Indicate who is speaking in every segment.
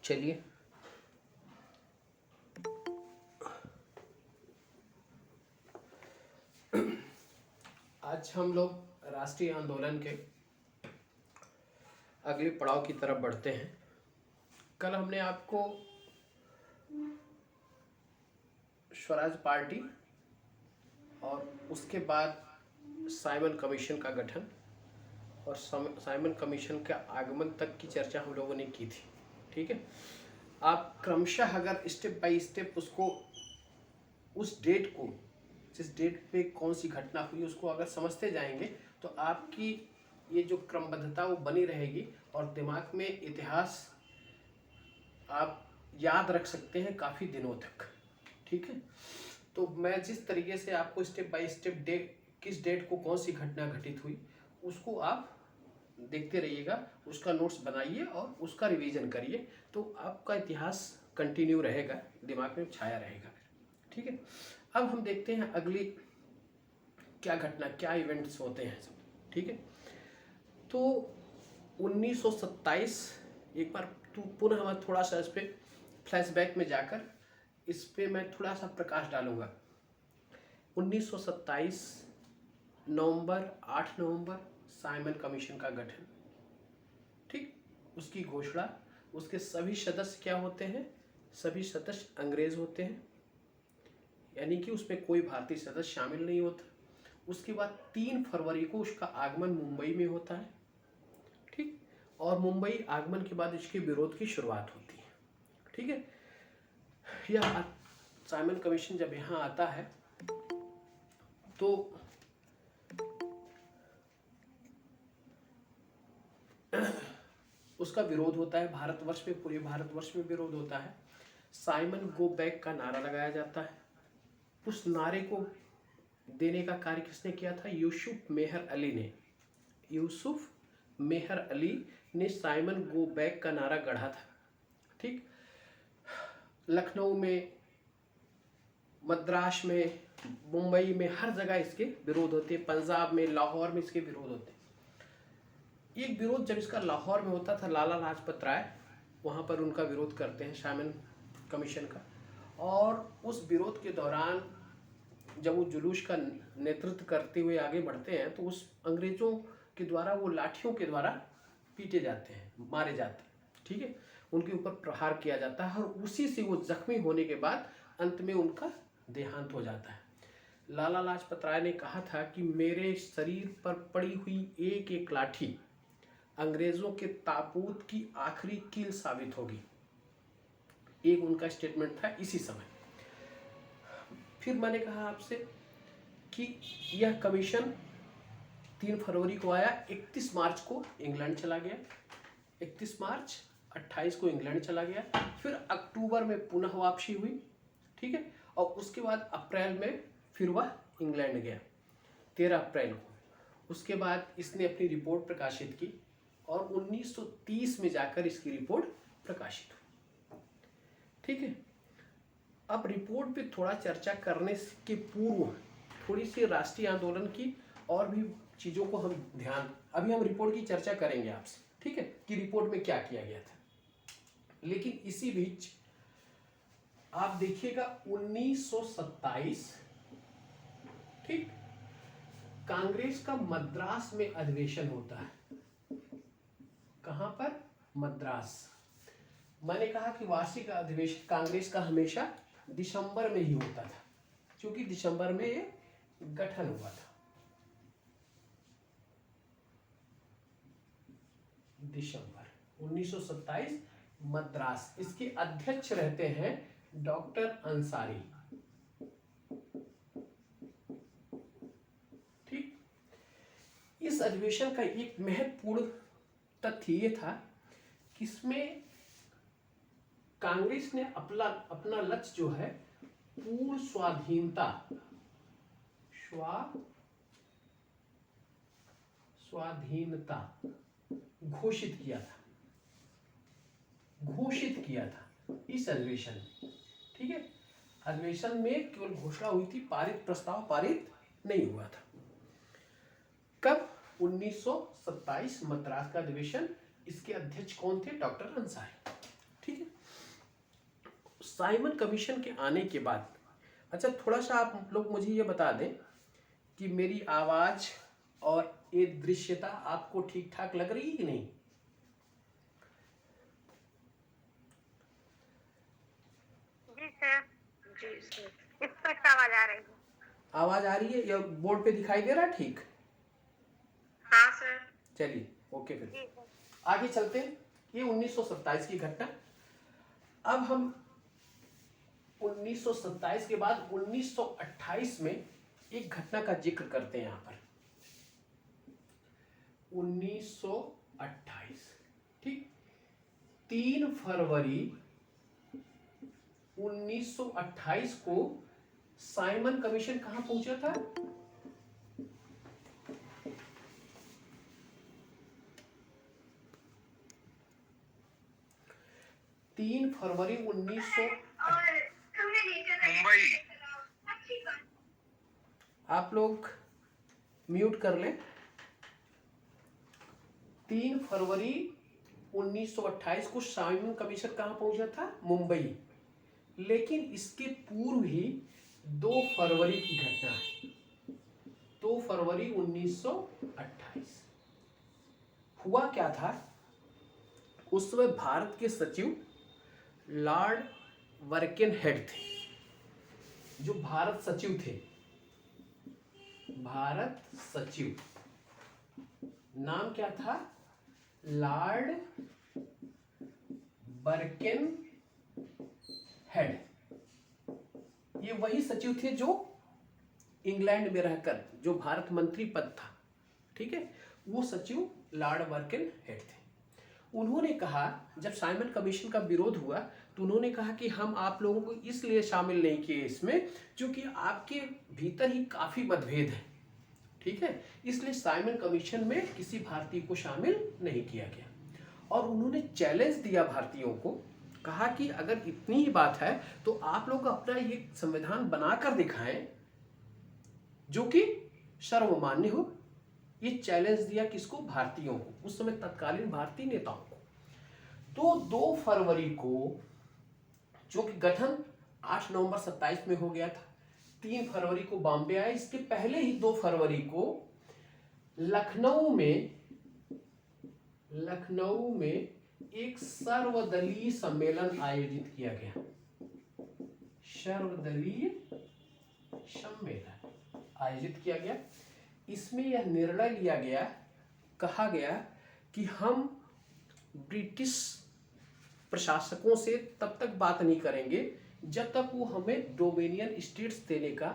Speaker 1: चलिए आज हम लोग राष्ट्रीय आंदोलन के अगले पड़ाव की तरफ बढ़ते हैं। कल हमने आपको स्वराज पार्टी और उसके बाद साइमन कमीशन का गठन और साइमन कमीशन के आगमन तक की चर्चा हम लोगों ने की थी। ठीक है, आप क्रमशः अगर स्टेप बाय स्टेप उसको उस डेट को, जिस डेट पे कौन सी घटना हुई उसको अगर समझते जाएंगे तो आपकी ये जो क्रमबद्धता वो बनी रहेगी और दिमाग में इतिहास आप याद रख सकते हैं काफ़ी दिनों तक। ठीक है, तो मैं जिस तरीके से आपको स्टेप बाय स्टेप किस डेट को कौन सी घटना घटित हुई उसको आप देखते रहिएगा, उसका नोट्स बनाइए और उसका रिवीजन करिए, तो आपका इतिहास कंटिन्यू रहेगा, दिमाग में छाया रहेगा। ठीक है, अब हम देखते हैं अगली क्या घटना, क्या इवेंट्स होते हैं सब। ठीक है, तो 1927 एक बार पुनः मैं थोड़ा सा इस पर फ्लैशबैक में जाकर इस पे मैं थोड़ा सा प्रकाश डालूंगा। 1927 नवंबर 8 नवंबर साइमन कमीशन का गठन। ठीक, उसकी घोषणा, उसके सभी सदस्य क्या होते हैं, सभी सदस्य अंग्रेज होते हैं, यानी कि उसमें कोई भारतीय सदस्य शामिल नहीं होता। उसके बाद 3 फरवरी को उसका आगमन मुंबई में होता है। ठीक, और मुंबई आगमन के बाद इसके विरोध की शुरुआत होती है। ठीक है, यह साइमन कमीशन जब यहाँ आता है तो उसका विरोध होता है भारतवर्ष में, पूरे भारतवर्ष में विरोध होता है। साइमन गो बैक का नारा लगाया जाता है। उस नारे को देने का कार्य किसने किया था? यूसुफ मेहर अली ने। यूसुफ मेहर अली ने साइमन गो बैक का नारा गढ़ा था। ठीक, लखनऊ में, मद्रास में, मुंबई में, हर जगह इसके विरोध होते हैं। पंजाब में, लाहौर में इसके विरोध होते हैं। एक विरोध जब इसका लाहौर में होता था, लाला लाजपत राय वहाँ पर उनका विरोध करते हैं साइमन कमीशन का, और उस विरोध के दौरान जब वो जुलूस का नेतृत्व करते हुए आगे बढ़ते हैं तो उस अंग्रेजों के द्वारा वो लाठियों के द्वारा पीटे जाते हैं, मारे जाते हैं। ठीक है, उनके ऊपर प्रहार किया जाता है और उसी से वो जख्मी होने के बाद अंत में उनका देहांत हो जाता है। लाला लाजपत राय ने कहा था कि मेरे शरीर पर पड़ी हुई एक एक लाठी अंग्रेजों के ताबूत की आखिरी कील साबित होगी। एक उनका स्टेटमेंट था इसी समय। फिर मैंने कहा आपसे कि यह कमीशन 3 फरवरी को आया, 31 मार्च को इंग्लैंड चला गया, 31 मार्च 28 को इंग्लैंड चला गया, फिर अक्टूबर में पुनः वापसी हुई। ठीक है, और उसके बाद अप्रैल में फिर वह इंग्लैंड गया 13 अप्रैल को। उसके बाद इसने अपनी रिपोर्ट प्रकाशित की और 1930 में जाकर इसकी रिपोर्ट प्रकाशित हुई। ठीक है, अब रिपोर्ट पे थोड़ा चर्चा करने के पूर्व थोड़ी सी राष्ट्रीय आंदोलन की और भी चीज़ों को हम अभी हम रिपोर्ट की चर्चा करेंगे आपसे। ठीक है, कि रिपोर्ट में क्या किया गया था। लेकिन इसी बीच आप देखिएगा 1927, ठीक, कांग्रेस का मद्रास में अधिवेशन होता है। कहां पर? मद्रास। मैंने कहा कि वार्षिक अधिवेशन कांग्रेस का हमेशा दिसंबर में ही होता था, क्योंकि दिसंबर में ये गठन हुआ था। दिसंबर 1927 मद्रास। इसके अध्यक्ष रहते हैं डॉक्टर अंसारी। ठीक, इस अधिवेशन का एक महत्वपूर्ण तथ्य ये था कि इसमें कांग्रेस ने अपना लक्ष्य जो है पूर्ण स्वाधीनता घोषित किया था इस अधिवेशन में। ठीक है, अधिवेशन में केवल घोषणा हुई थी, प्रस्ताव पारित नहीं हुआ था। कब? 1927 मद्रास का अधिवेशन। इसके अध्यक्ष कौन थे? डॉक्टर अंसारी। ठीक है, साइमन कमीशन के आने के बाद, अच्छा थोड़ा सा आप लोग मुझे ये बता दें कि मेरी आवाज़ और ये दृश्यता आपको ठीक ठाक लग रही है कि नहीं?
Speaker 2: जी सर। जी सर, स्पष्ट आवाज आ रही है।
Speaker 1: आवाज़ आ रही है या बोर्ड पे दिखाई दे रहा है ठीक?
Speaker 2: हाँ सर।
Speaker 1: चलिए ओके, फिर
Speaker 2: जी सर।
Speaker 1: आगे चलते हैं। ये 1927 की घटना। अब हम 1927 के बाद 1928 में एक घटना का जिक्र करते हैं। यहाँ पर 1928, ठीक, 3 फरवरी 1928 को साइमन कमीशन कहां पहुंचा था? तीन फरवरी 1900
Speaker 2: मुंबई।
Speaker 1: आप लोग म्यूट कर लें। 3 फरवरी 1928 को साइमन कमीशन कहां पहुंचा था? मुंबई। लेकिन इसके पूर्व ही 2 फरवरी की घटना है। 2 फरवरी 1928 हुआ क्या था? उस समय भारत के सचिव लॉर्ड वर्केनहेड थे। जो भारत सचिव थे, भारत सचिव, नाम क्या था? लॉर्ड वर्केनहेड। ये वही सचिव थे जो इंग्लैंड में रहकर जो भारत मंत्री पद था, ठीक है, वो सचिव लॉर्ड वर्केनहेड थे। उन्होंने कहा, जब साइमन कमीशन का विरोध हुआ तो उन्होंने कहा कि हम आप लोगों को इसलिए शामिल नहीं किए इसमें क्योंकि आपके भीतर ही काफी मतभेद है, ठीक है, इसलिए साइमन कमीशन में किसी भारतीय को शामिल नहीं किया गया। और उन्होंने चैलेंज दिया भारतीयों को, कहा कि अगर इतनी ही बात है तो आप लोग अपना ये संविधान बनाकर दिखाएं जो कि सर्वमान्य हो। ये चैलेंज दिया किसको? भारतीयों को, उस समय तत्कालीन भारतीय नेताओं को। तो 2 फरवरी को, जो कि गठन 8 नवंबर 27 में हो गया था, 3 फरवरी को बॉम्बे आए। इसके पहले ही 2 फरवरी को लखनऊ में एक सर्वदलीय सम्मेलन आयोजित किया गया। सर्वदलीय सम्मेलन आयोजित किया गया। इसमें यह निर्णय लिया गया, कहा गया कि हम ब्रिटिश प्रशासकों से तब तक बात नहीं करेंगे जब तक वो हमें डोमिनियन स्टेट्स देने का,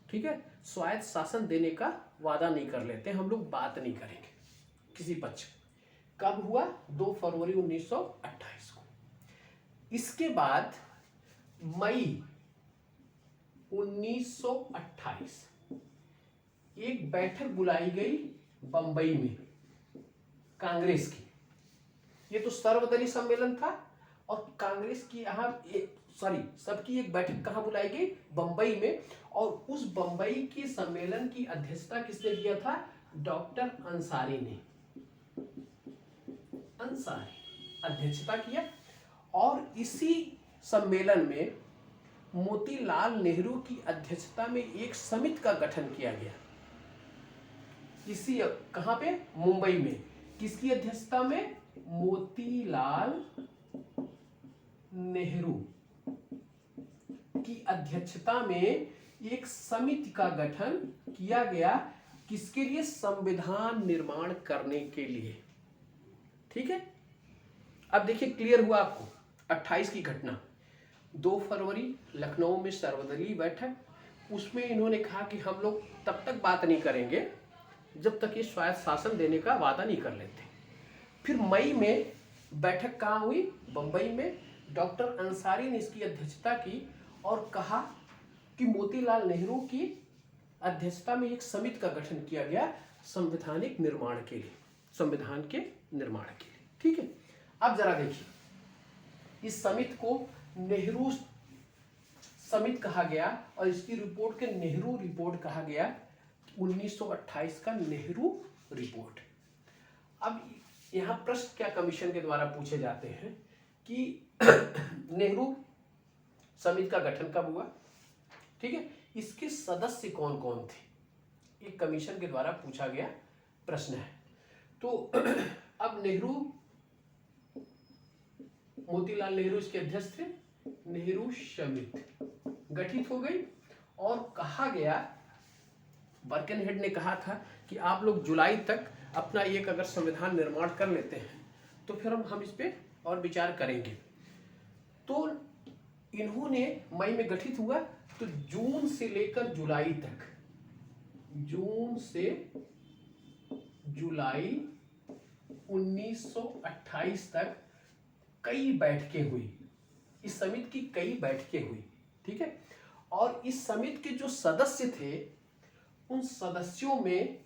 Speaker 1: ठीक है, स्वायत्त शासन देने का वादा नहीं कर लेते, हम लोग बात नहीं करेंगे किसी पक्ष। कब हुआ? 2 फरवरी 1928 को। इसके बाद मई 1928 एक बैठक बुलाई गई बंबई में कांग्रेस की। ये तो सर्वदलीय सम्मेलन था और कांग्रेस की यहाँ सबकी एक बैठक कहाँ बुलाई गई? बंबई में। और उस बंबई के सम्मेलन की अध्यक्षता किसने किया था? डॉक्टर अंसारी ने। अंसारी अध्यक्षता किया। और इसी सम्मेलन में मोतीलाल नेहरू की अध्यक्षता में एक समिति का गठन किया गया। इसी कहां पे? मुंबई में। किसकी अध्यक्षता में? मोतीलाल नेहरू की अध्यक्षता में एक समिति का गठन किया गया। किसके लिए? संविधान निर्माण करने के लिए, ठीक है। अब देखिए, क्लियर हुआ आपको 28 की घटना। 2 फरवरी लखनऊ में सर्वदलीय बैठक, उसमें इन्होंने कहा कि हम लोग तब तक बात नहीं करेंगे जब तक ये स्वायत्त शासन देने का वादा नहीं कर लेते। फिर मई में बैठक कहाँ हुई? बंबई में। डॉक्टर अंसारी ने इसकी अध्यक्षता की और कहा कि मोतीलाल नेहरू की अध्यक्षता में एक समिति का गठन किया गया संवैधानिक निर्माण के लिए, संविधान के निर्माण के लिए, ठीक है। अब जरा देखिए, इस समिति को नेहरू समिति कहा गया और इसकी रिपोर्ट के नेहरू रिपोर्ट कहा गया। 1928 का नेहरू रिपोर्ट। अब यहाँ प्रश्न क्या कमीशन के द्वारा पूछे जाते हैं कि नेहरू समिति का गठन कब हुआ, ठीक है, इसके सदस्य कौन कौन थे, एक कमीशन के द्वारा पूछा गया प्रश्न है। तो अब नेहरू, मोतीलाल नेहरू इसके अध्यक्ष थे, नेहरू समिति गठित हो गई और कहा गया, बर्कनहेड ने कहा था कि आप लोग जुलाई तक अपना एक अगर संविधान निर्माण कर लेते हैं तो फिर हम इस पे और विचार करेंगे। तो इन्होंने मई में गठित हुआ, तो जून से लेकर जुलाई तक, जून से जुलाई 1928 तक कई बैठकें हुई, इस समिति की कई बैठकें हुई, ठीक है। और इस समिति के जो सदस्य थे उन सदस्यों में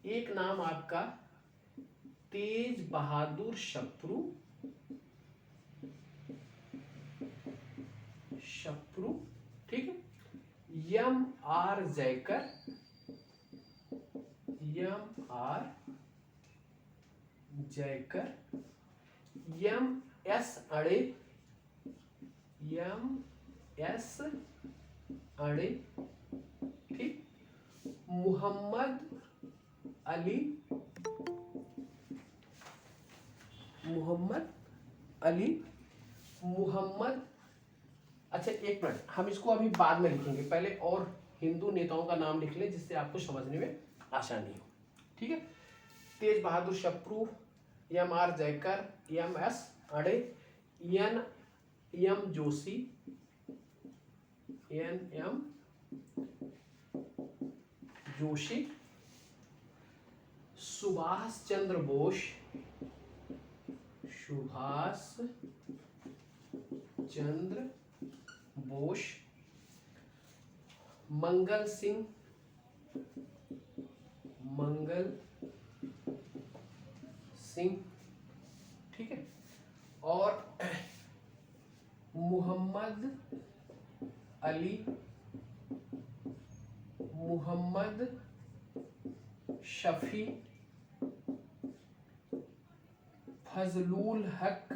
Speaker 1: एक नाम आपका तेज बहादुर शप्रू, ठीक है, M R Jayakar, M S Aney, ठीक, मोहम्मद अली, अच्छा एक मिनट, हम इसको अभी बाद में लिखेंगे, पहले और हिंदू नेताओं का नाम लिख लें जिससे आपको समझने में आसानी हो, ठीक है। Tej Bahadur Sapru, M R Jayakar, M S Aney, M Joshi, M Joshi, Subhash Chandra Bose, Mangal Singh, ठीक है, और मोहम्मद शफी, फजलुल हक,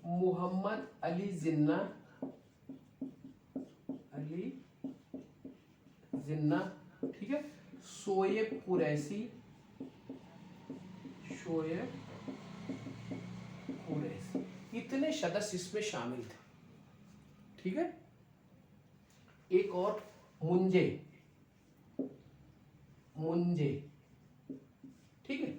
Speaker 1: मोहम्मद अली जिन्ना, ठीक है, शोएब कुरैशी, इतने सदस्य इसमें शामिल थे, ठीक है। एक और मुंजे, ठीक है,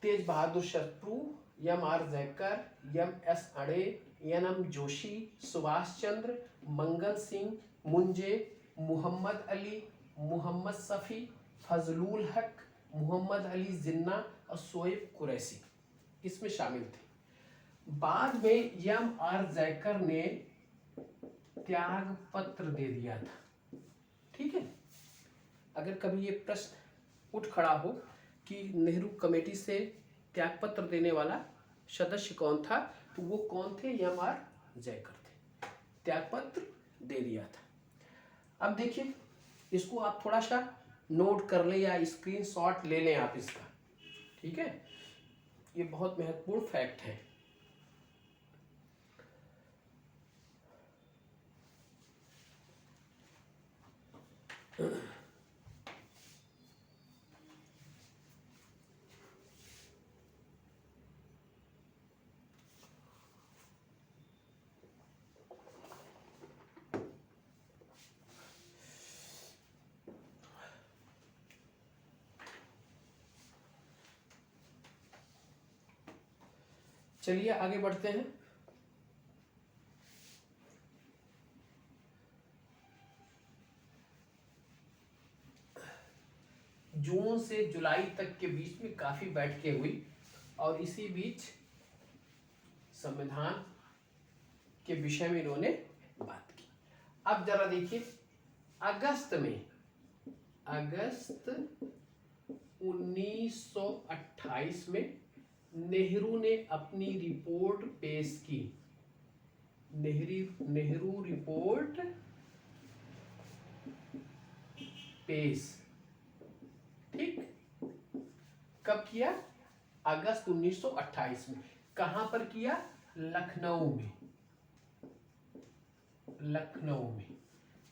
Speaker 1: Tej Bahadur Sapru, M R Jayakar, M S Aney, M Joshi, Subhash Chandra, Mangal Singh, Moonje, Mohammad Ali, Mohammad Shafi, Fazlul Haq, Mohammad Ali Jinnah और शोएब कुरैशी इसमें शामिल थे। बाद में एम आर जयकर ने त्याग पत्र दे दिया था, ठीक है। अगर कभी ये प्रश्न उठ खड़ा हो कि नेहरू कमेटी से त्यागपत्र देने वाला सदस्य कौन था, तो वो कौन थे, एम आर जयकर थे, त्यागपत्र दे दिया था। अब देखिए, इसको आप थोड़ा सा नोट कर ले या स्क्रीनशॉट ले लें आप इसका, ठीक है, ये बहुत महत्वपूर्ण फैक्ट है। चलिए आगे बढ़ते हैं। जून से जुलाई तक के बीच में काफी बैठकें हुई और इसी बीच संविधान के विषय में इन्होंने बात की। अब जरा देखिए, अगस्त 1928 में नेहरू ने अपनी रिपोर्ट पेश की, नेहरू रिपोर्ट पेश, ठीक, कब किया, अगस्त 1928 में। कहां पर किया? लखनऊ में, लखनऊ में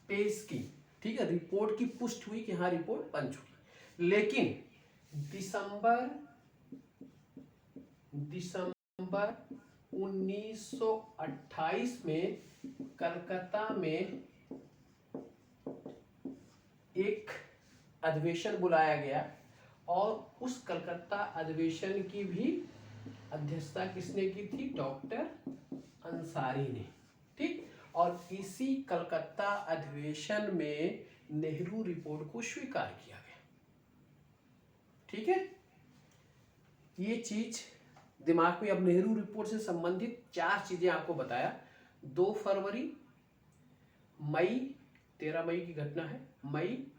Speaker 1: पेश की। ठीक है, रिपोर्ट की पुष्टि हुई कि हाँ रिपोर्ट बन चुकी। लेकिन दिसंबर 1928 में कलकत्ता में एक अधिवेशन बुलाया गया और उस कलकत्ता अधिवेशन की भी अध्यक्षता किसने की थी? डॉक्टर अंसारी ने। ठीक, और इसी कलकत्ता अधिवेशन में नेहरू रिपोर्ट को स्वीकार किया गया। ठीक है, ये चीज दिमाग में। अब नेहरू रिपोर्ट से संबंधित 4 चीजें आपको बताया। 2 फरवरी, मई, 13 मई की घटना है, मई,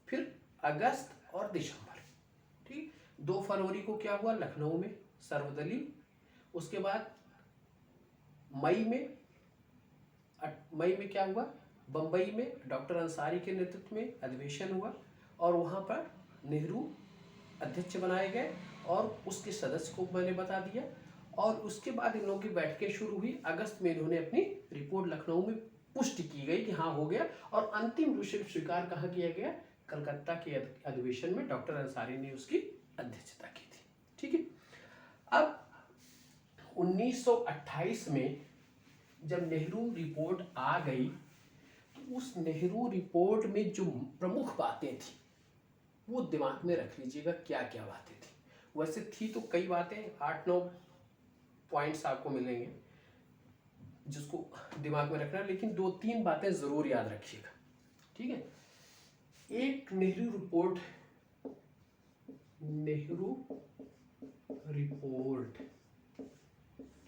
Speaker 1: फिर अगस्त और दिसंबर। ठीक, 2 फरवरी को क्या हुआ? लखनऊ में सर्वदलीय। उसके बाद मई में क्या हुआ? बंबई में डॉक्टर अंसारी के नेतृत्व में अधिवेशन हुआ और वहां पर नेहरू अध्यक्ष बनाए गए और उसके सदस्य को मैंने बता दिया। और उसके बाद इन लोगों की बैठकें शुरू हुई। अगस्त में इन्होंने अपनी रिपोर्ट लखनऊ में पुष्टि की गई कि हाँ हो गया, और अंतिम रूप से स्वीकार कहाँ किया गया? कलकत्ता के अधिवेशन में डॉक्टर अंसारी ने उसकी अध्यक्षता की थी। ठीक है, अब 1928 में जब नेहरू रिपोर्ट आ गई तो उस नेहरू रिपोर्ट में जो प्रमुख बातें थी वो दिमाग में रख लीजिएगा क्या क्या बातें थी। वैसे थी तो कई बातें, 8-9 पॉइंट्स आपको मिलेंगे जिसको दिमाग में रखना, लेकिन 2-3 बातें जरूर याद रखिएगा। ठीक है, एक नेहरू रिपोर्ट,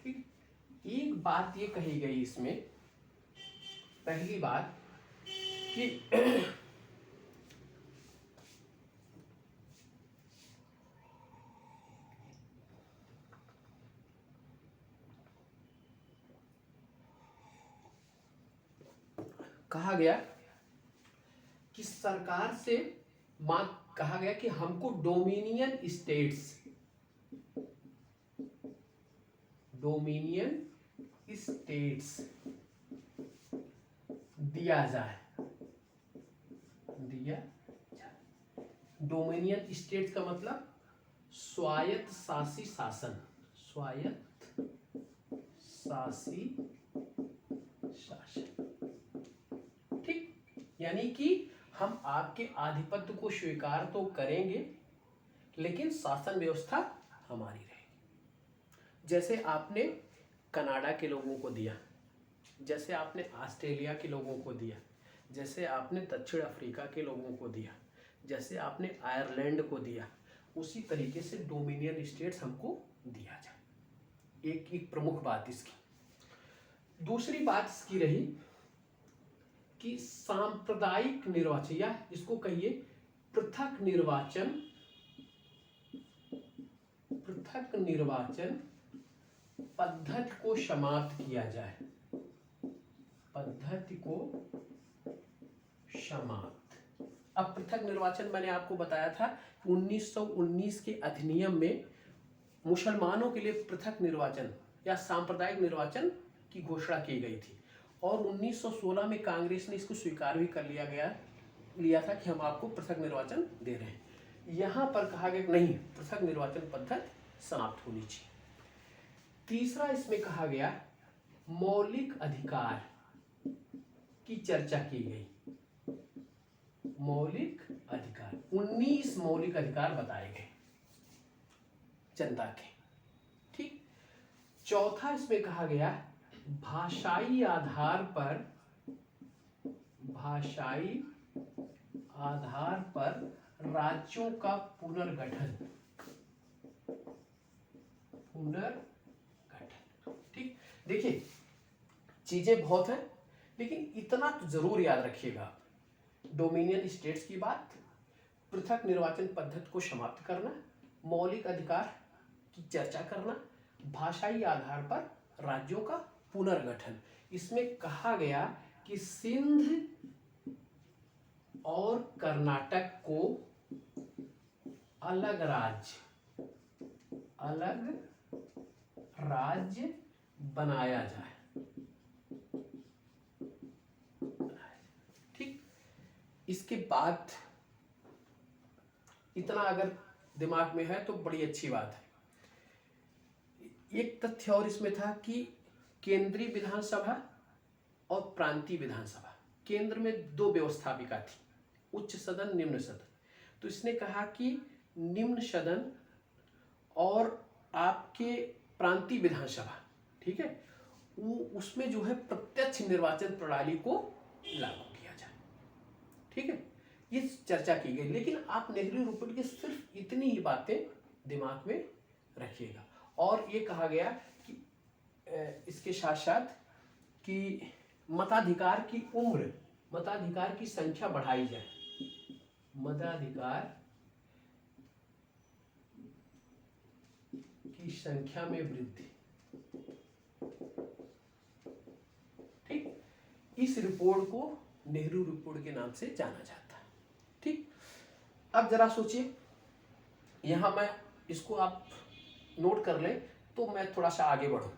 Speaker 1: ठीक, एक बात ये कही गई इसमें, पहली बात कि कहा गया कि सरकार से कहा गया कि हमको डोमिनियन स्टेट्स दिया जाए। डोमिनियन स्टेट्स का मतलब स्वायत्त शासी शासन, ठीक, यानी कि हम आपके आधिपत्य को स्वीकार तो करेंगे लेकिन शासन व्यवस्था हमारी रहेगी। जैसे आपने कनाडा के लोगों को दिया, जैसे आपने ऑस्ट्रेलिया के लोगों को दिया, जैसे आपने दक्षिण अफ्रीका के लोगों को दिया, जैसे आपने आयरलैंड को दिया, उसी तरीके से डोमिनियन स्टेट्स हमको दिया जाए। एक प्रमुख बात इसकी। दूसरी बात इसकी रही कि सांप्रदायिक निर्वाचन, या इसको कहिए पृथक निर्वाचन पद्धति को समाप्त किया जाए। पद्धति को समाप्त। अब पृथक निर्वाचन मैंने आपको बताया था 1919 के अधिनियम में मुसलमानों के लिए पृथक निर्वाचन या सांप्रदायिक निर्वाचन की घोषणा की गई थी, और 1916 में कांग्रेस ने इसको स्वीकार भी कर लिया था कि हम आपको पृथक निर्वाचन दे रहे हैं। यहां पर कहा गया नहीं, पृथक निर्वाचन पद्धति समाप्त होनी चाहिए। तीसरा इसमें कहा गया मौलिक अधिकार की चर्चा की गई। मौलिक अधिकार, 19 मौलिक अधिकार बताए गए जनता के। ठीक, चौथा इसमें कहा गया भाषाई आधार पर राज्यों का पुनर्गठन। ठीक, देखिए चीजें बहुत हैं लेकिन इतना तो जरूर याद रखिएगा, डोमिनियन स्टेट्स की बात, पृथक निर्वाचन पद्धति को समाप्त करना, मौलिक अधिकार की चर्चा करना, भाषाई आधार पर राज्यों का पुनर्गठन। इसमें कहा गया कि सिंध और कर्नाटक को अलग अलग राज्य बनाया जाए। ठीक, इसके बाद इतना अगर दिमाग में है तो बड़ी अच्छी बात है। एक तथ्य और इसमें था कि केंद्रीय विधानसभा और प्रांतीय विधानसभा, केंद्र में दो व्यवस्थापिका थी, उच्च सदन निम्न सदन। तो इसने कहा कि निम्न सदन और आपके प्रांतीय विधानसभा, ठीक है, वो उसमें जो है प्रत्यक्ष निर्वाचन प्रणाली को लागू किया जाए। ठीक है, ये चर्चा की गई। लेकिन आप नेहरू रिपोर्ट की सिर्फ इतनी ही बातें दिमाग में रखिएगा। और ये कहा गया कि इसके साथ साथ कि मताधिकार की उम्र, मताधिकार की संख्या बढ़ाई जाए, मताधिकार की संख्या में वृद्धि। ठीक, इस रिपोर्ट को नेहरू रिपोर्ट के नाम से जाना जाता है। ठीक, अब जरा सोचिए, यहां मैं इसको आप नोट कर लें तो मैं थोड़ा सा आगे बढ़ूं।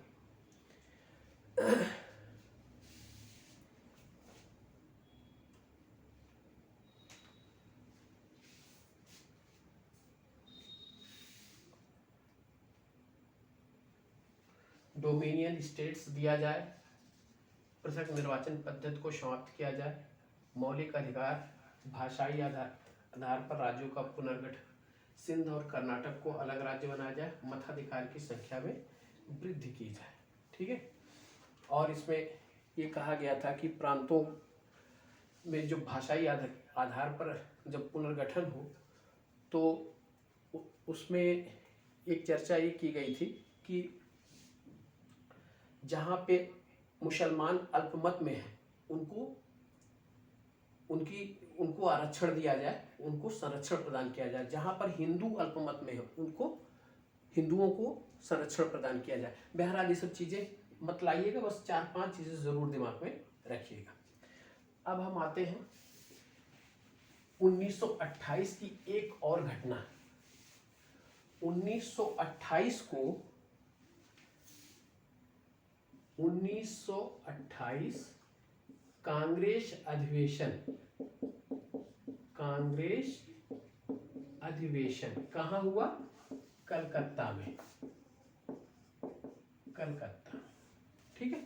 Speaker 1: डोमिनियन स्टेट्स दिया जाए, पृथक निर्वाचन पद्धति को समाप्त किया जाए, मौलिक अधिकार, भाषाई आधार पर राज्यों का पुनर्गठन, सिंध और कर्नाटक को अलग राज्य बनाया जाए, मताधिकार की संख्या में वृद्धि की जाए। ठीक है, और इसमें ये कहा गया था कि प्रांतों में जो भाषाई आधार पर जब पुनर्गठन हो तो उसमें एक चर्चा ये की गई थी कि जहाँ पे मुसलमान अल्पमत में हैं उनको आरक्षण दिया जाए, उनको संरक्षण प्रदान किया जाए। जहाँ पर हिंदू अल्पमत में है उनको, हिंदुओं को संरक्षण प्रदान किया जाए। बहरहाल ये सब चीज़ें मत लाइएगा, बस 4-5 चीज़ें ज़रूर दिमाग में रखिएगा। अब हम आते हैं 1928 की एक और घटना। 1928 कांग्रेस अधिवेशन कहाँ हुआ? कलकत्ता में, कलकत्ता। ठीक है,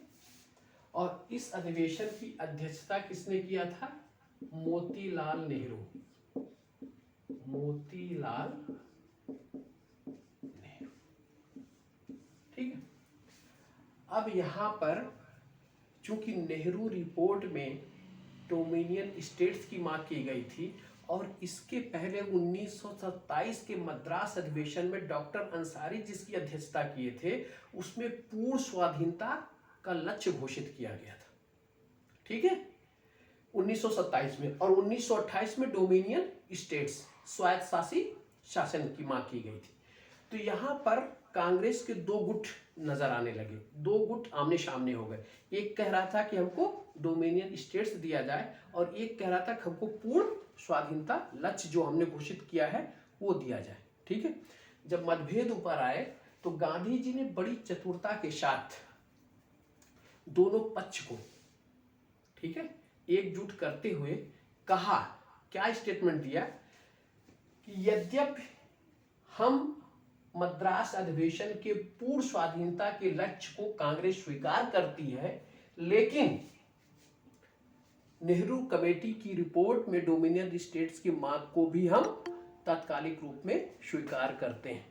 Speaker 1: और इस अधिवेशन की अध्यक्षता किसने किया था? मोतीलाल नेहरू। मोतीलाल नेहरू। ठीक है, अब यहां पर चूंकि नेहरू रिपोर्ट में डोमिनियन स्टेट्स की मांग की गई थी और इसके पहले 1927 के मद्रास अधिवेशन में डॉक्टर अंसारी जिसकी अध्यक्षता किए थे उसमें पूर्ण स्वाधीनता का लक्ष्य घोषित किया गया था। ठीक है, 1927 में, और 1928 में डोमिनियन स्टेट्स, स्वायत्त शासी शासन की मांग की गई थी। तो यहां पर कांग्रेस के दो गुट नजर आने लगे, दो गुट आमने सामने हो गए। एक कह रहा था कि हमको डोमिनियन स्टेट्स दिया जाए और एक कह रहा था कि हमको पूर्ण स्वाधीनता लक्ष्य जो हमने घोषित किया है वो दिया जाए। ठीक है, जब मतभेद ऊपर आए तो गांधी जी ने बड़ी चतुरता के साथ दोनों पक्ष को, ठीक है, एकजुट करते हुए कहा, क्या स्टेटमेंट दिया कि यद्यपि हम मद्रास अधिवेशन के पूर्ण स्वाधीनता के लक्ष्य को कांग्रेस स्वीकार करती है, लेकिन नेहरू कमेटी की रिपोर्ट में डोमिनियन स्टेट्स की मांग को भी हम तात्कालिक रूप में स्वीकार करते हैं।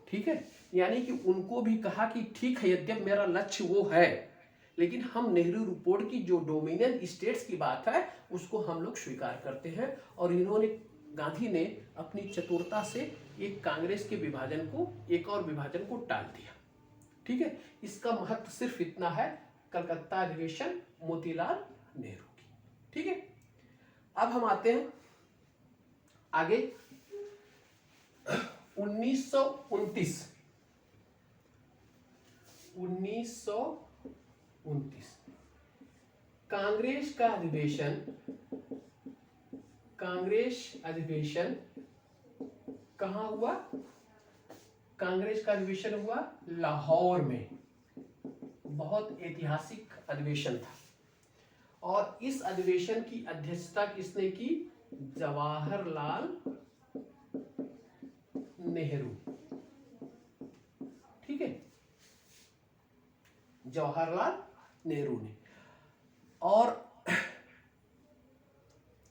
Speaker 1: ठीक है, यानी कि उनको भी कहा कि ठीक है, यद्यपि मेरा लक्ष्य वो है, लेकिन हम नेहरू रिपोर्ट की जो डोमिनियन स्टेट्स की बात है उसको हम लोग स्वीकार करते हैं। और इन्होंने, गांधी ने अपनी चतुरता से एक कांग्रेस के विभाजन को, एक और विभाजन को टाल दिया। ठीक है, इसका महत्व सिर्फ इतना है, कलकत्ता अधिवेशन मोतीलाल नेहरू की। ठीक है, अब हम आते हैं आगे 1929 कांग्रेस अधिवेशन कहां हुआ? कांग्रेस का अधिवेशन हुआ लाहौर में, बहुत ऐतिहासिक अधिवेशन था। और इस अधिवेशन की अध्यक्षता किसने की? जवाहरलाल नेहरू। ठीक है, जवाहरलाल नेहरू ने। और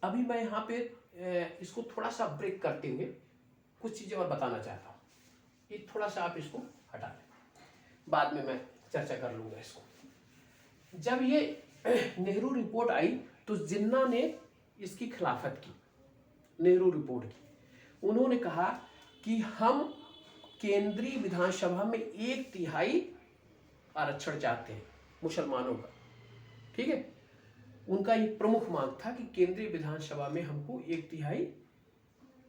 Speaker 1: अभी मैं यहां पे इसको थोड़ा सा ब्रेक करते हुए कुछ चीजें और बताना चाहता हूं। ये थोड़ा सा आप इसको हटा लें, बाद में मैं चर्चा कर लूंगा इसको। जब ये नेहरू रिपोर्ट आई तो जिन्ना ने इसकी खिलाफत की, नेहरू रिपोर्ट की। उन्होंने कहा कि हम केंद्रीय विधानसभा में 1/3 आरक्षण चाहते हैं मुसलमानों का। ठीक है, उनका ये प्रमुख मांग था कि केंद्रीय विधानसभा में हमको 1/3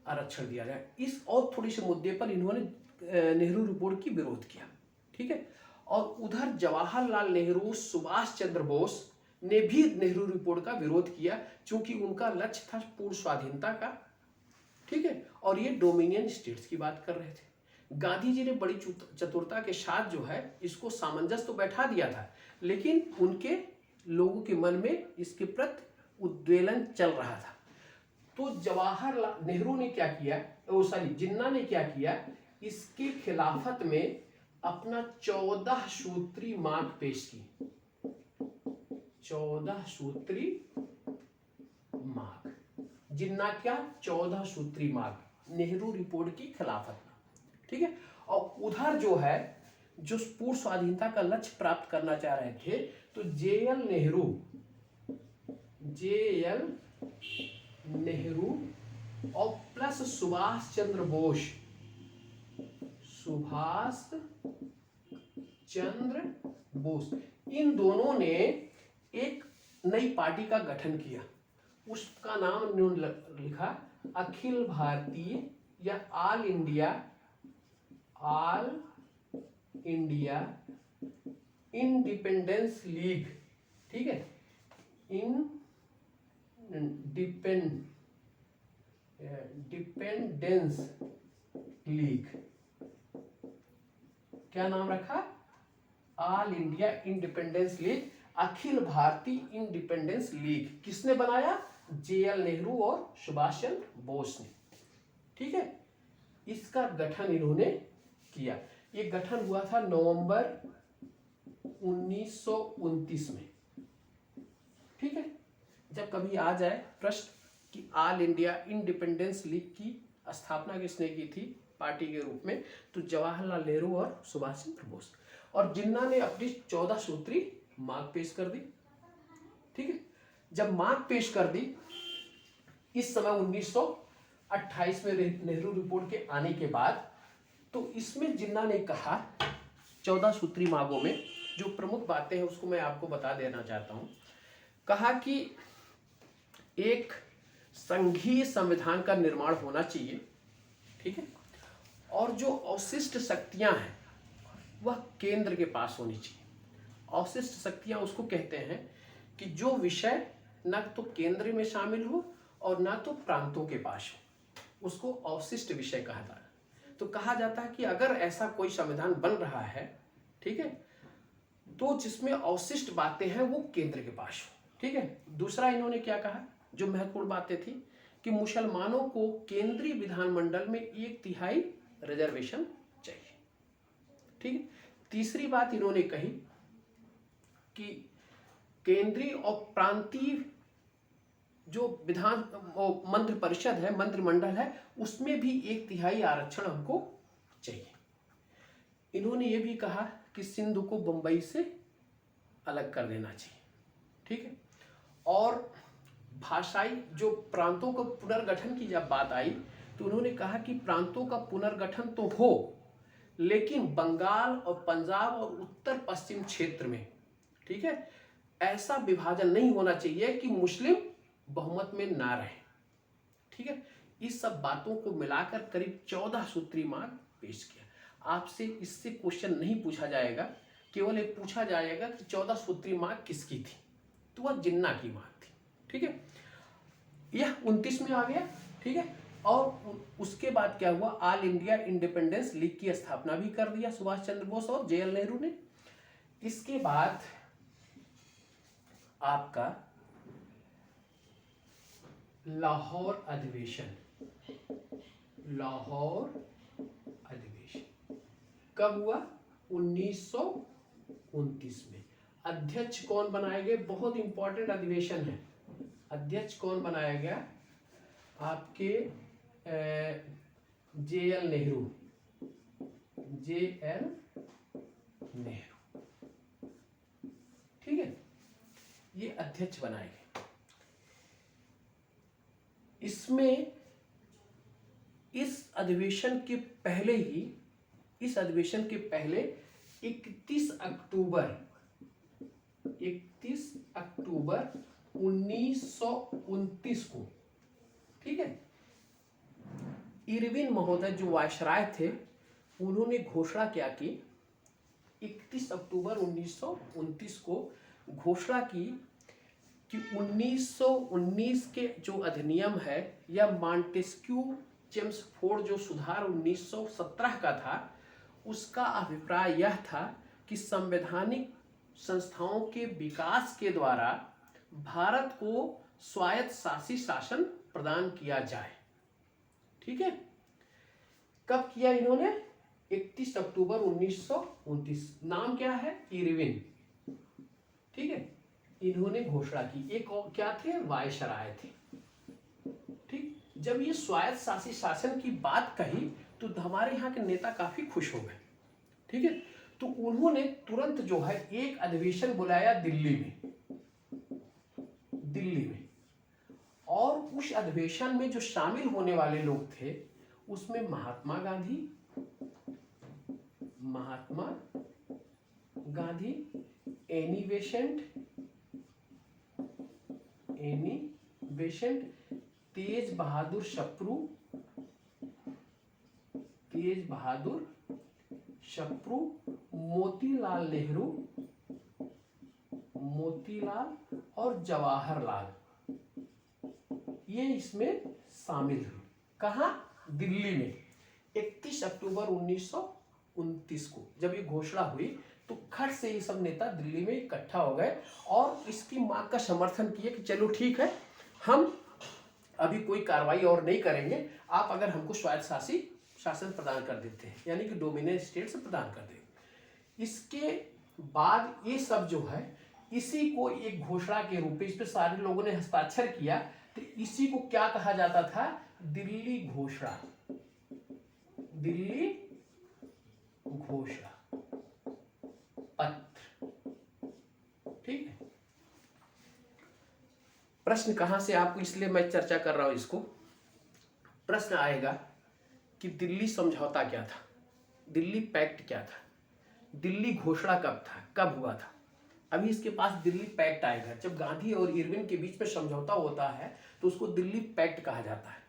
Speaker 1: आरक्षण दिया जाए। इस और थोड़े से मुद्दे पर इन्होंने नेहरू रिपोर्ट की विरोध किया। ठीक है, और उधर जवाहरलाल नेहरू, सुभाष चंद्र बोस ने भी नेहरू रिपोर्ट का विरोध किया, क्योंकि उनका लक्ष्य था पूर्ण स्वाधीनता का। ठीक है, और ये डोमिनियन स्टेट्स की बात कर रहे थे। गांधी जी ने बड़ी चतुरता के साथ जो है इसको सामंजस्य तो बैठा दिया था, लेकिन उनके लोगों के मन में इसके प्रति उद्वेलन चल रहा था। तो जवाहरलाल नेहरू ने क्या किया, जिन्ना ने क्या किया, इसके खिलाफत में अपना 14 सूत्री मांग पेश की। 14 सूत्री मांग, जिन्ना क्या 14 सूत्री मांग नेहरू रिपोर्ट की खिलाफत में। ठीक है, और उधर जो है जो पूर्ण स्वाधीनता का लक्ष्य प्राप्त करना चाह रहे थे, तो जेएल नेहरू और प्लस सुभाष चंद्र बोस, इन दोनों ने एक नई पार्टी का गठन किया। उसका नाम इन्होंने लिखा अखिल भारतीय या ऑल इंडिया इंडिपेंडेंस लीग। ठीक है, डिपेंडेंस लीग, क्या नाम रखा? All India independence league, Akhil Bharatiya independence league. किसने बनाया? जेएल नेहरू और सुभाष चंद्र बोस ने। ठीक है, इसका गठन इन्होंने किया। ये गठन हुआ था नवंबर 1929 में। ठीक है, जब कभी आ जाए प्रश्न कि ऑल इंडिया इंडिपेंडेंस लीग की स्थापना किसने की थी पार्टी के रूप में, तो जवाहरलाल नेहरू और सुभाष चंद्र बोस। और जिन्ना ने अपनी 14 सूत्री मांग पेश कर दी। ठीक है, जब मांग पेश कर दी, इस समय 1928 में नेहरू रिपोर्ट के आने के बाद, तो इसमें जिन्ना ने कहा 14 सूत्री मांगों में जो प्रमुख बातें हैं उसको मैं आपको बता देना चाहता हूं। कहा कि एक संघीय संविधान का निर्माण होना चाहिए। ठीक है, और जो अवशिष्ट शक्तियां हैं वह केंद्र के पास होनी चाहिए। अवशिष्ट शक्तियां उसको कहते हैं कि जो विषय न तो केंद्र में शामिल हो और न तो प्रांतों के पास हो, उसको अवशिष्ट विषय कहता है। तो कहा जाता है कि अगर ऐसा कोई संविधान बन रहा है, ठीक है, तो जिसमें अवशिष्ट बातें हैं वो केंद्र के पास हो। ठीक है, दूसरा इन्होंने क्या कहा, जो महत्वपूर्ण बातें थी कि मुसलमानों को केंद्रीय विधानमंडल में 1/3 रिजर्वेशन चाहिए। ठीक है, तीसरी बात इन्होंने कही कि केंद्रीय और प्रांतीय जो विधान मंत्रि परिषद है, मंत्रिमंडल है, उसमें भी 1/3 आरक्षण हमको चाहिए। इन्होंने ये भी कहा कि सिंध को बंबई से अलग कर देना चाहिए। ठीक है, और भाषाई जो प्रांतों का पुनर्गठन की जब बात आई तो उन्होंने कहा कि प्रांतों का पुनर्गठन तो हो, लेकिन बंगाल और पंजाब और उत्तर पश्चिम क्षेत्र में, ठीक है, ऐसा विभाजन नहीं होना चाहिए कि मुस्लिम बहुमत में ना रहे। ठीक है, इस सब बातों को मिलाकर करीब 14 सूत्री मांग पेश किया। आपसे इससे क्वेश्चन नहीं पूछा जाएगा, केवल एक पूछा जाएगा कि 14 सूत्री मांग किसकी थी, तो वह जिन्ना की मांग थी। ठीक है, यह 29 में आ गया। ठीक है, और उसके बाद क्या हुआ, ऑल इंडिया इंडिपेंडेंस लीग की स्थापना भी कर दिया सुभाष चंद्र बोस और JL नेहरू ने। इसके बाद आपका लाहौर अधिवेशन, लाहौर अधिवेशन कब हुआ, 1929 में। अध्यक्ष कौन बनाए गए, बहुत इंपॉर्टेंट अधिवेशन है। अध्यक्ष कौन बनाया गया, आपके JL नेहरू, JL नेहरू, ठीक है, ये अध्यक्ष बनाए गए। इसमें इस अधिवेशन के पहले ही, इस अधिवेशन के पहले 31 अक्टूबर 1929 को, ठीक है, इरविन महोदय जो वायसराय थे, उन्होंने घोषणा क्या की, 31 अक्टूबर 1929 को घोषणा की कि 1919 के जो अधिनियम है या मॉन्टेस्क्यू चेम्सफोर्ड जो सुधार 1917 का था, उसका अभिप्राय यह था कि संवैधानिक संस्थाओं के विकास के द्वारा भारत को स्वायत्त शासी शासन प्रदान किया जाए। ठीक है, कब किया इन्होंने, 31 अक्टूबर 1929। नाम क्या है, इरविन, ठीक है, इन्होंने घोषणा की। एक और क्या थे, वायसराय थे। ठीक, जब ये स्वायत्त शासी शासन की बात कही तो हमारे यहाँ के नेता काफी खुश हो गए। ठीक है, तो उन्होंने तुरंत जो है एक अधिवेशन बुलाया दिल्ली में, और उस अधिवेशन में जो शामिल होने वाले लोग थे उसमें महात्मा गांधी, एनी बेसेंट, तेज बहादुर शप्रू, मोतीलाल और जवाहरलाल, ये इसमें शामिल हुए। कहाँ, दिल्ली में 31 अक्टूबर 1929 को जब ये घोषणा हुई तो खट से ये सब नेता दिल्ली में इकट्ठा हो गए और इसकी मांग का समर्थन किए कि चलो ठीक है, हम अभी कोई कार्रवाई और नहीं करेंगे, आप अगर हमको स्वायत्त शासी शासन प्रदान कर देते हैं, यानी कि डोमिनियन स्टेट से प्रदान कर देंगे। इसके बाद ये सब जो है इसी को एक घोषणा के रूप में, इस पर सारे लोगों ने हस्ताक्षर किया, तो इसी को क्या कहा जाता था, दिल्ली घोषणा पत्र। ठीक है, प्रश्न कहां से आपको, इसलिए मैं चर्चा कर रहा हूं इसको, प्रश्न आएगा कि दिल्ली समझौता क्या था, दिल्ली पैक्ट क्या था, दिल्ली घोषणा कब था, कब हुआ था। अभी इसके पास दिल्ली पैक्ट आएगा। जब गांधी और इरविन के बीच में समझौता होता है तो उसको दिल्ली पैक्ट कहा जाता है।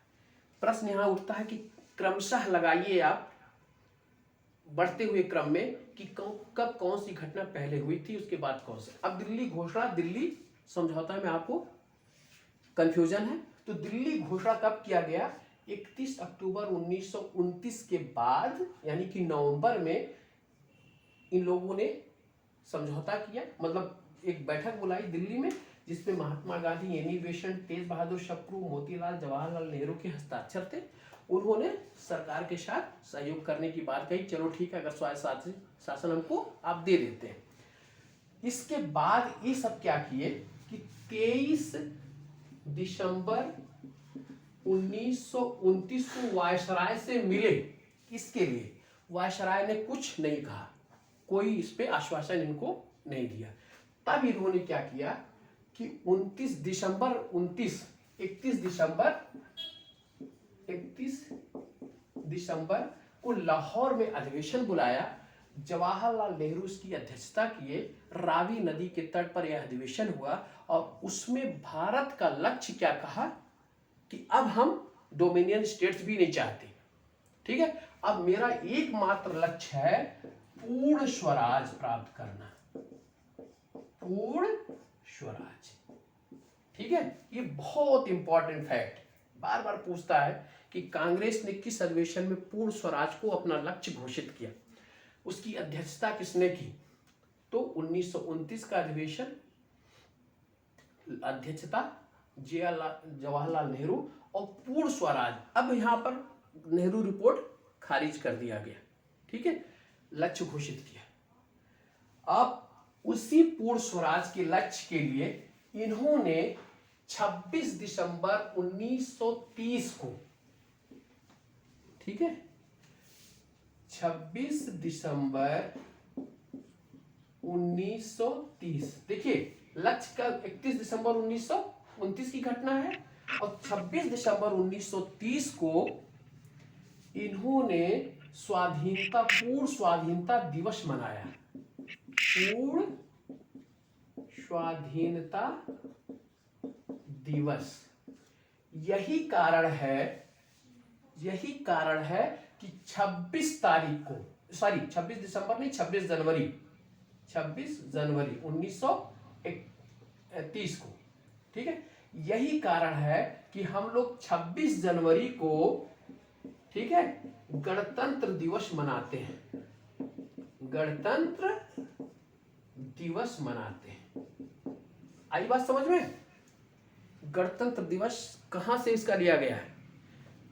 Speaker 1: प्रश्न यहां उठता है कि क्रमशः लगाइए आप बढ़ते हुए क्रम में कि कब कौन सी घटना पहले हुई थी, उसके बाद कौन सी। अब दिल्ली घोषणा, दिल्ली समझौता में आपको कंफ्यूजन है, तो दिल्ली घोषणा कब किया गया, 31 अक्टूबर 1929 के बाद, यानी कि नवंबर में इन लोगों ने समझौता किया, मतलब एक बैठक बुलाई दिल्ली में जिसमें महात्मा गांधी, एनी बेसेंट, तेज बहादुर शप्रू, मोतीलाल, जवाहरलाल नेहरू के हस्ताक्षर थे। उन्होंने सरकार के साथ सहयोग करने की बात कही, चलो ठीक है, अगर स्वायत्त शासन हमको आप दे देते हैं। इसके बाद ये सब क्या किए कि 23 दिसंबर 1929 को वायसराय से मिले। इसके लिए वायसराय ने कुछ नहीं कहा, कोई इस पे आश्वासन इनको नहीं दिया। तब इन्होंने क्या किया कि 31 दिसंबर को लाहौर में अधिवेशन बुलाया। जवाहरलाल नेहरू इसकी अध्यक्षता किए। रावी नदी के तट पर यह अधिवेशन हुआ और उसमें भारत का लक्ष्य क्या कहा कि अब हम डोमिनियन स्टेट्स भी नहीं चाहते। ठीक है, अब मेरा एकमात्र लक्ष्य है पूर्ण स्वराज प्राप्त करना, पूर्ण स्वराज। ठीक है, ये बहुत इंपॉर्टेंट फैक्ट बार बार पूछता है कि कांग्रेस ने किस अधिवेशन में पूर्ण स्वराज को अपना लक्ष्य घोषित किया। उसकी अध्यक्षता किसने की? तो 1929 का अधिवेशन, अध्यक्षता जवाहरलाल नेहरू, और पूर्ण स्वराज। अब यहां पर नेहरू रिपोर्ट खारिज कर दिया गया, ठीक है, लक्ष्य घोषित किया। अब उसी पूर्ण स्वराज के लक्ष्य के लिए इन्होंने 26 दिसंबर 1930 को, ठीक है, 26 दिसंबर 1930, देखिए लक्ष्य का 31 दिसंबर 1929 की घटना है, और 26 दिसंबर 1930 को इन्होंने पूर्ण स्वाधीनता दिवस मनाया। पूर्ण स्वाधीनता दिवस। यही कारण है कि 26 तारीख को, सॉरी 26 दिसंबर नहीं, 26 जनवरी 1930 को, ठीक है, यही कारण है कि हम लोग 26 जनवरी को, ठीक है, गणतंत्र दिवस मनाते हैं। गणतंत्र दिवस मनाते हैं। आई बात समझ में? गणतंत्र दिवस कहां से इसका लिया गया है?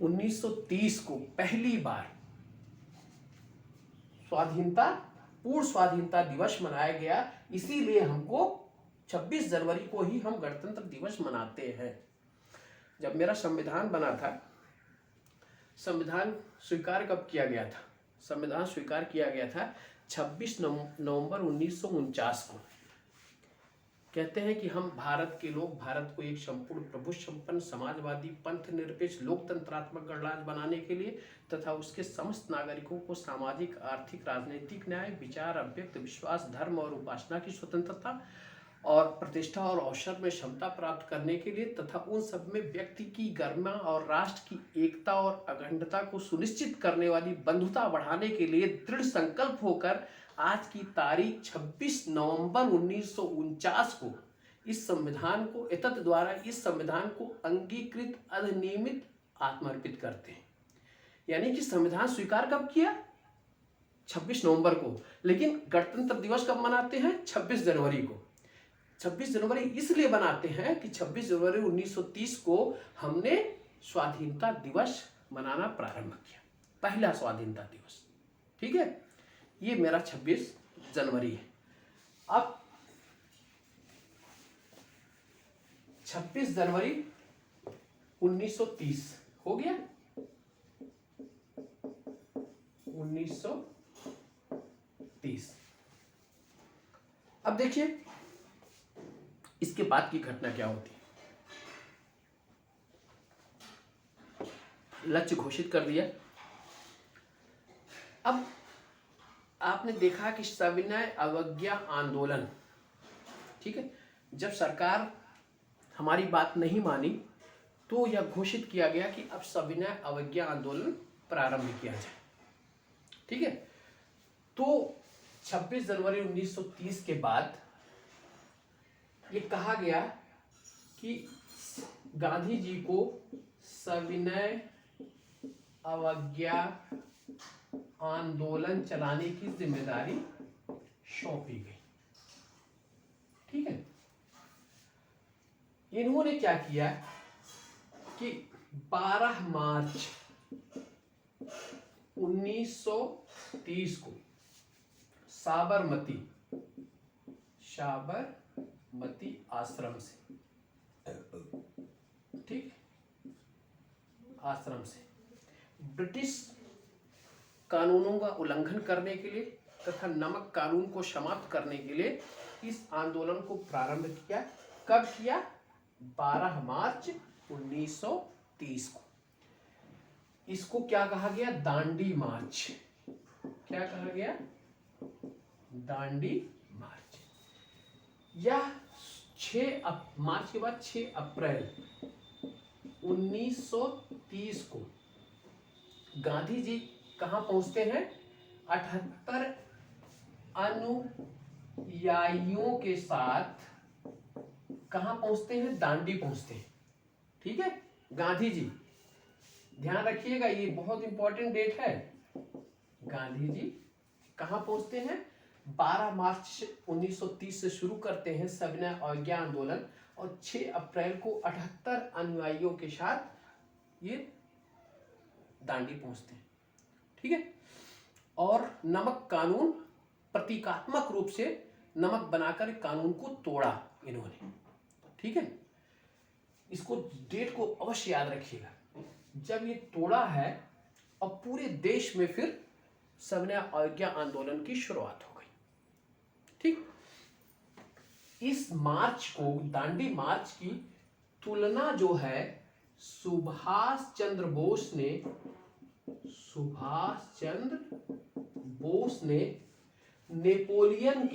Speaker 1: 1930 को पहली बार पूर्ण स्वाधीनता दिवस मनाया गया, इसीलिए हमको 26 जनवरी को ही हम गणतंत्र दिवस मनाते हैं। जब मेरा संविधान बना था, संविधान स्वीकार कब किया गया था? संविधान स्वीकार किया गया था 26 नवंबर 1949 को। कहते हैं कि हम भारत के लोग भारत को एक संपूर्ण प्रभु संपन्न समाजवादी पंथ निरपेक्ष लोकतंत्रात्मक गणराज्य बनाने के लिए तथा उसके समस्त नागरिकों को सामाजिक आर्थिक राजनीतिक न्याय विचार अभिव्यक्त विश्वास धर्म और उपासना की स्वतंत्रता और प्रतिष्ठा और अवसर में क्षमता प्राप्त करने के लिए तथा उन सब में व्यक्ति की गरिमा और राष्ट्र की एकता और अखंडता को सुनिश्चित करने वाली बंधुता बढ़ाने के लिए दृढ़ संकल्प होकर आज की तारीख 26 नवंबर 1949 को इस संविधान को एतत् द्वारा इस संविधान को अंगीकृत अधिनियमित आत्मर्पित करते हैं। यानी कि संविधान स्वीकार कब किया? 26 नवंबर को, लेकिन गणतंत्र दिवस कब मनाते हैं? 26 जनवरी को। 26 जनवरी इसलिए बनाते हैं कि 26 जनवरी 1930 को हमने स्वाधीनता दिवस मनाना प्रारंभ किया, पहला स्वाधीनता दिवस, ठीक है। ये मेरा 26 जनवरी है। अब 26 जनवरी 1930 हो गया, 1930। अब देखिए इसके बाद की घटना क्या होती है। लक्ष्य घोषित कर दिया। अब आपने देखा कि सविनय अवज्ञा आंदोलन, ठीक है, जब सरकार हमारी बात नहीं मानी तो यह घोषित किया गया कि अब सविनय अवज्ञा आंदोलन प्रारंभ किया जाए, ठीक है। तो 26 जनवरी 1930 के बाद ये कहा गया कि गांधी जी को सविनय अवज्ञा आंदोलन चलाने की जिम्मेदारी सौंपी गई, ठीक है। इन्होंने क्या किया कि 12 मार्च 1930 को साबरमती आश्रम से, ठीक, आश्रम से ब्रिटिश कानूनों का उल्लंघन करने के लिए तथा नमक कानून को समाप्त करने के लिए इस आंदोलन को प्रारंभ किया। कब किया? 12 मार्च 1930 को। इसको क्या कहा गया? दांडी मार्च। क्या कहा गया? दांडी मार्च। यह 6 मार्च के बाद 6 अप्रैल 1930 को गांधी जी कहां पहुंचते हैं? 78 अनुयायियों के साथ कहां पहुंचते हैं? दांडी पहुंचते हैं, ठीक है। गांधी जी ध्यान रखिएगा, ये बहुत इंपॉर्टेंट डेट है। गांधी जी कहाँ पहुंचते हैं? 12 मार्च 1930 से शुरू करते हैं सविनय अवज्ञा आंदोलन, और 6 अप्रैल को 78 अनुयायियों के साथ ये दांडी पहुंचते हैं। ठीक है। और नमक कानून, प्रतीकात्मक रूप से नमक बनाकर कानून को तोड़ा इन्होंने। ठीक है, इसको डेट को अवश्य याद रखिएगा, जब ये तोड़ा है और पूरे देश में फिर सविनय अवज्ञा आंदोलन की शुरुआत हो गई। ठीक, इस मार्च को, दांडी मार्च की तुलना जो है सुभाष चंद्र बोस ने नेपोलियन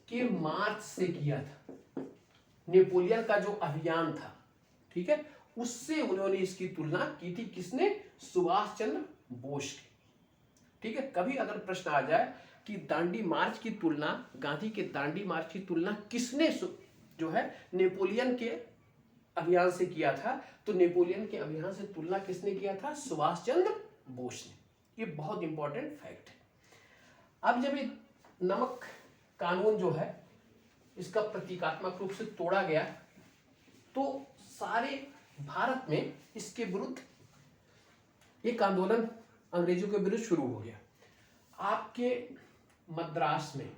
Speaker 1: के मार्च से किया था। नेपोलियन का जो अभियान था, ठीक है, उससे उन्होंने इसकी तुलना की थी। किसने? सुभाष चंद्र बोस की। ठीक है, कभी अगर प्रश्न आ जाए कि दांडी मार्च की तुलना, गांधी के दांडी मार्च की तुलना किसने जो है नेपोलियन के अभियान से किया था, तो नेपोलियन के अभियान से तुलना किसने किया था? सुभाष चंद्र बोस ने। ये बहुत इंपॉर्टेंट फैक्ट है। अब जब ये नमक कानून जो है इसका प्रतीकात्मक रूप से तोड़ा गया, तो सारे भारत में इसके विरुद्ध एक आंदोलन अंग्रेजों के विरुद्ध शुरू हो गया। आपके मद्रास में,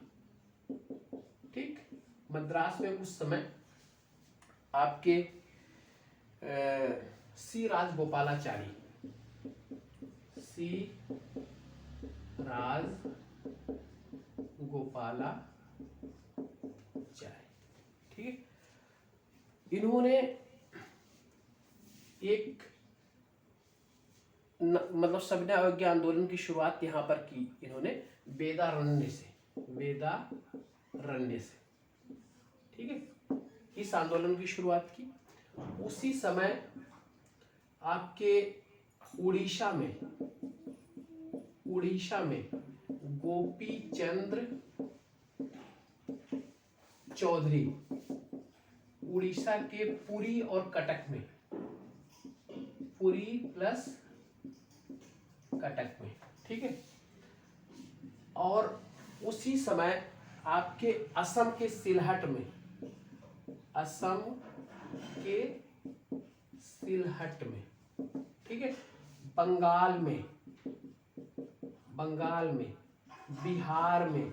Speaker 1: ठीक, मद्रास में उस समय आपके सी राजगोपालाचारी, ठीक है, इन्होंने एक मतलब सविनय अवज्ञा आंदोलन की शुरुआत यहाँ पर की इन्होंने वेदारण्य से। ठीक है, इस आंदोलन की शुरुआत की। उसी समय आपके उड़ीसा में गोपी चंद्र चौधरी, उड़ीसा के पुरी और कटक में, पुरी प्लस कटक में, ठीक है। और उसी समय आपके असम के सिलहट में, ठीक है, बंगाल में, बिहार में,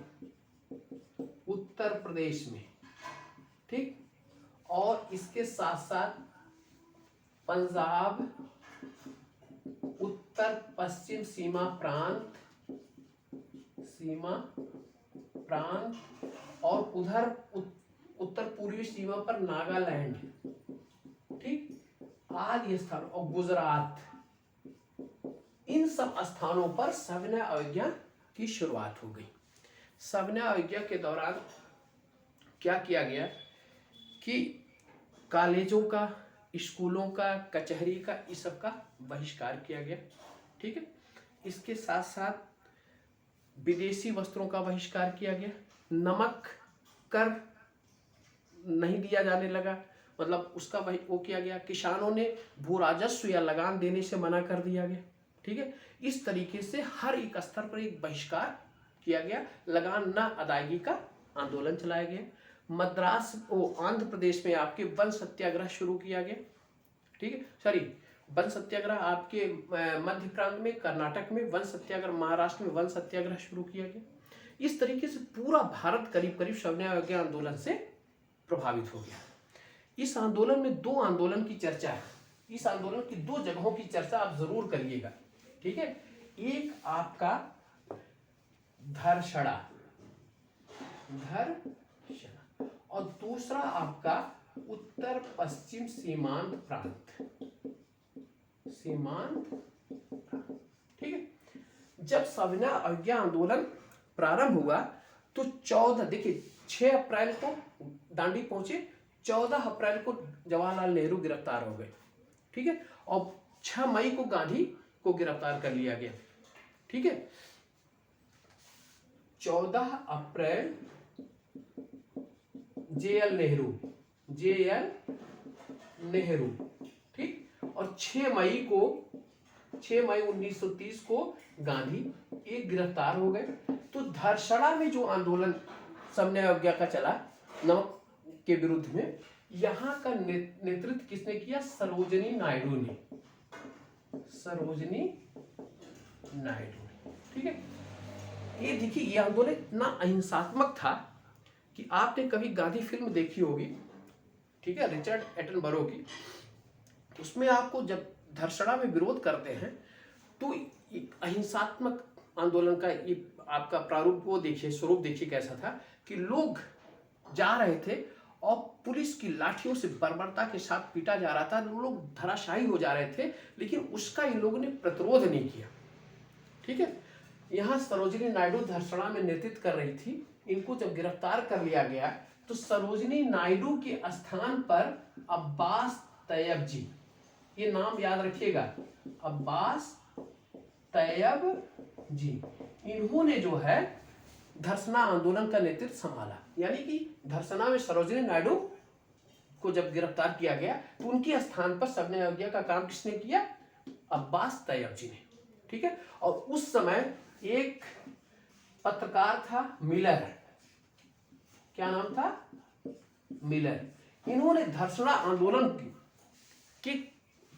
Speaker 1: उत्तर प्रदेश में, ठीक, और इसके साथ साथ पंजाब, उत्तर पश्चिम सीमा प्रांत और उधर उत्तर पूर्वी सीमा पर नागालैंड, ठीक, आदि स्थान, और गुजरात, इन सब स्थानों पर सविनय अवज्ञा की शुरुआत हो गई। सविनय अवज्ञा के दौरान क्या किया गया कि कॉलेजों का, स्कूलों का, कचहरी का, इस सब का बहिष्कार किया गया। ठीक है, इसके साथ साथ विदेशी वस्त्रों का बहिष्कार किया गया। नमक कर नहीं दिया जाने लगा, मतलब उसका वो किया गया। किसानों ने भू राजस्व या लगान देने से मना कर दिया गया। ठीक है, इस तरीके से हर एक स्तर पर एक बहिष्कार किया गया। लगान न अदायगी का आंदोलन चलाया गया। मद्रास आंध्र प्रदेश में आपके वन सत्याग्रह शुरू किया गया। ठीक है, वन सत्याग्रह आपके मध्य प्रांत में, कर्नाटक में वन सत्याग्रह, महाराष्ट्र में वन सत्याग्रह शुरू किया गया। इस तरीके से पूरा भारत करीब करीब सविनय अवज्ञा आंदोलन से प्रभावित हो गया। इस आंदोलन में दो आंदोलन की चर्चा है। इस आंदोलन की दो जगहों की चर्चा आप जरूर करिएगा। ठीक है, एक आपका धरछड़ा और दूसरा आपका उत्तर पश्चिम सीमांत प्रांत। ठीक है, जब सविनय अवज्ञा आंदोलन प्रारंभ हुआ तो 6 अप्रैल को दांडी पहुंचे, 14 अप्रैल को जवाहरलाल नेहरू गिरफ्तार हो गए। ठीक है, और 6 मई को गांधी को गिरफ्तार कर लिया गया। ठीक है, 14 अप्रैल जेएल नेहरू, ठीक। और 6 मई 1930 को गांधी एक गिरफ्तार हो गए। तो धरसड़ा में जो आंदोलन समन्वय अवज्ञा का चला नमक के विरुद्ध में, यहाँ का नेतृत्व किसने किया? सरोजिनी नायडू ने, सरोजिनी नायडू, ठीक है। ये देखिए, ये आंदोलन इतना अहिंसात्मक था कि आपने कभी गांधी फिल्म देखी होगी, ठीक है, रिचर्ड एटनबरो की। उसमें आपको जब धरसड़ा में विरोध करते हैं तो अहिंसात्मक आंदोलन का ये आपका प्रारूप वो देखिए, स्वरूप देखिए कैसा था कि लोग जा रहे थे और पुलिस की लाठियों से बर्बरता के साथ पीटा जा रहा था, लोग धराशायी हो जा रहे थे, लेकिन उसका इन लोगों ने प्रतिरोध नहीं किया, ठीक है। यहाँ सरोजिनी नायडू धरसड़ा में नेतृत्व कर रही थी। इनको जब गिरफ्तार कर लिया गया तो सरोजिनी नायडू के स्थान पर अब्बास तैयब जी, ये नाम याद रखिएगा, अब्बास तैयब जी, इन्होंने जो है धरसना आंदोलन का नेतृत्व संभाला। यानी कि धरसना में सरोजिनी नायडू को जब गिरफ्तार किया गया तो उनके स्थान पर समन्वय अवज्ञा का काम किसने किया? अब्बास तैयब जी ने, ठीक है। और उस समय एक पत्रकार था मिलर, क्या नाम था? मिलर। इन्होंने धरसना आंदोलन के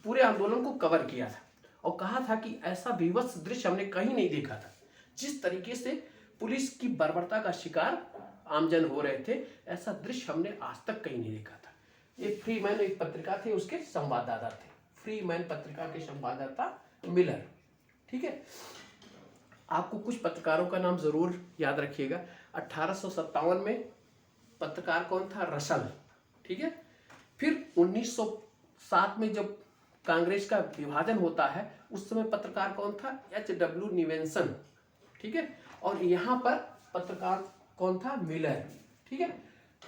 Speaker 1: पूरे आंदोलन को कवर किया था और कहा था कि ऐसा विवश दृश्य हमने कहीं नहीं देखा था। जिस तरीके से पुलिस की बर्बरता का शिकार आमजन हो रहे थे, ऐसा दृश्य हमने आज तक कहीं नहीं देखा था। एक फ्री मैन एक पत्रिका थे, उसके संवाददाता थे, फ्री मैन पत्रिका के संवाददाता मिलर, ठीक है। आपको कुछ पत्रकारों का नाम जरूर याद रखिएगा। 1857 में पत्रकार कौन था? रसल, ठीक है। फिर 1907 में जब कांग्रेस का विभाजन होता है उस समय पत्रकार कौन था? H.W. निवेंसन, ठीक है। और यहाँ पर पत्रकार कौन था? मिलर, ठीक है।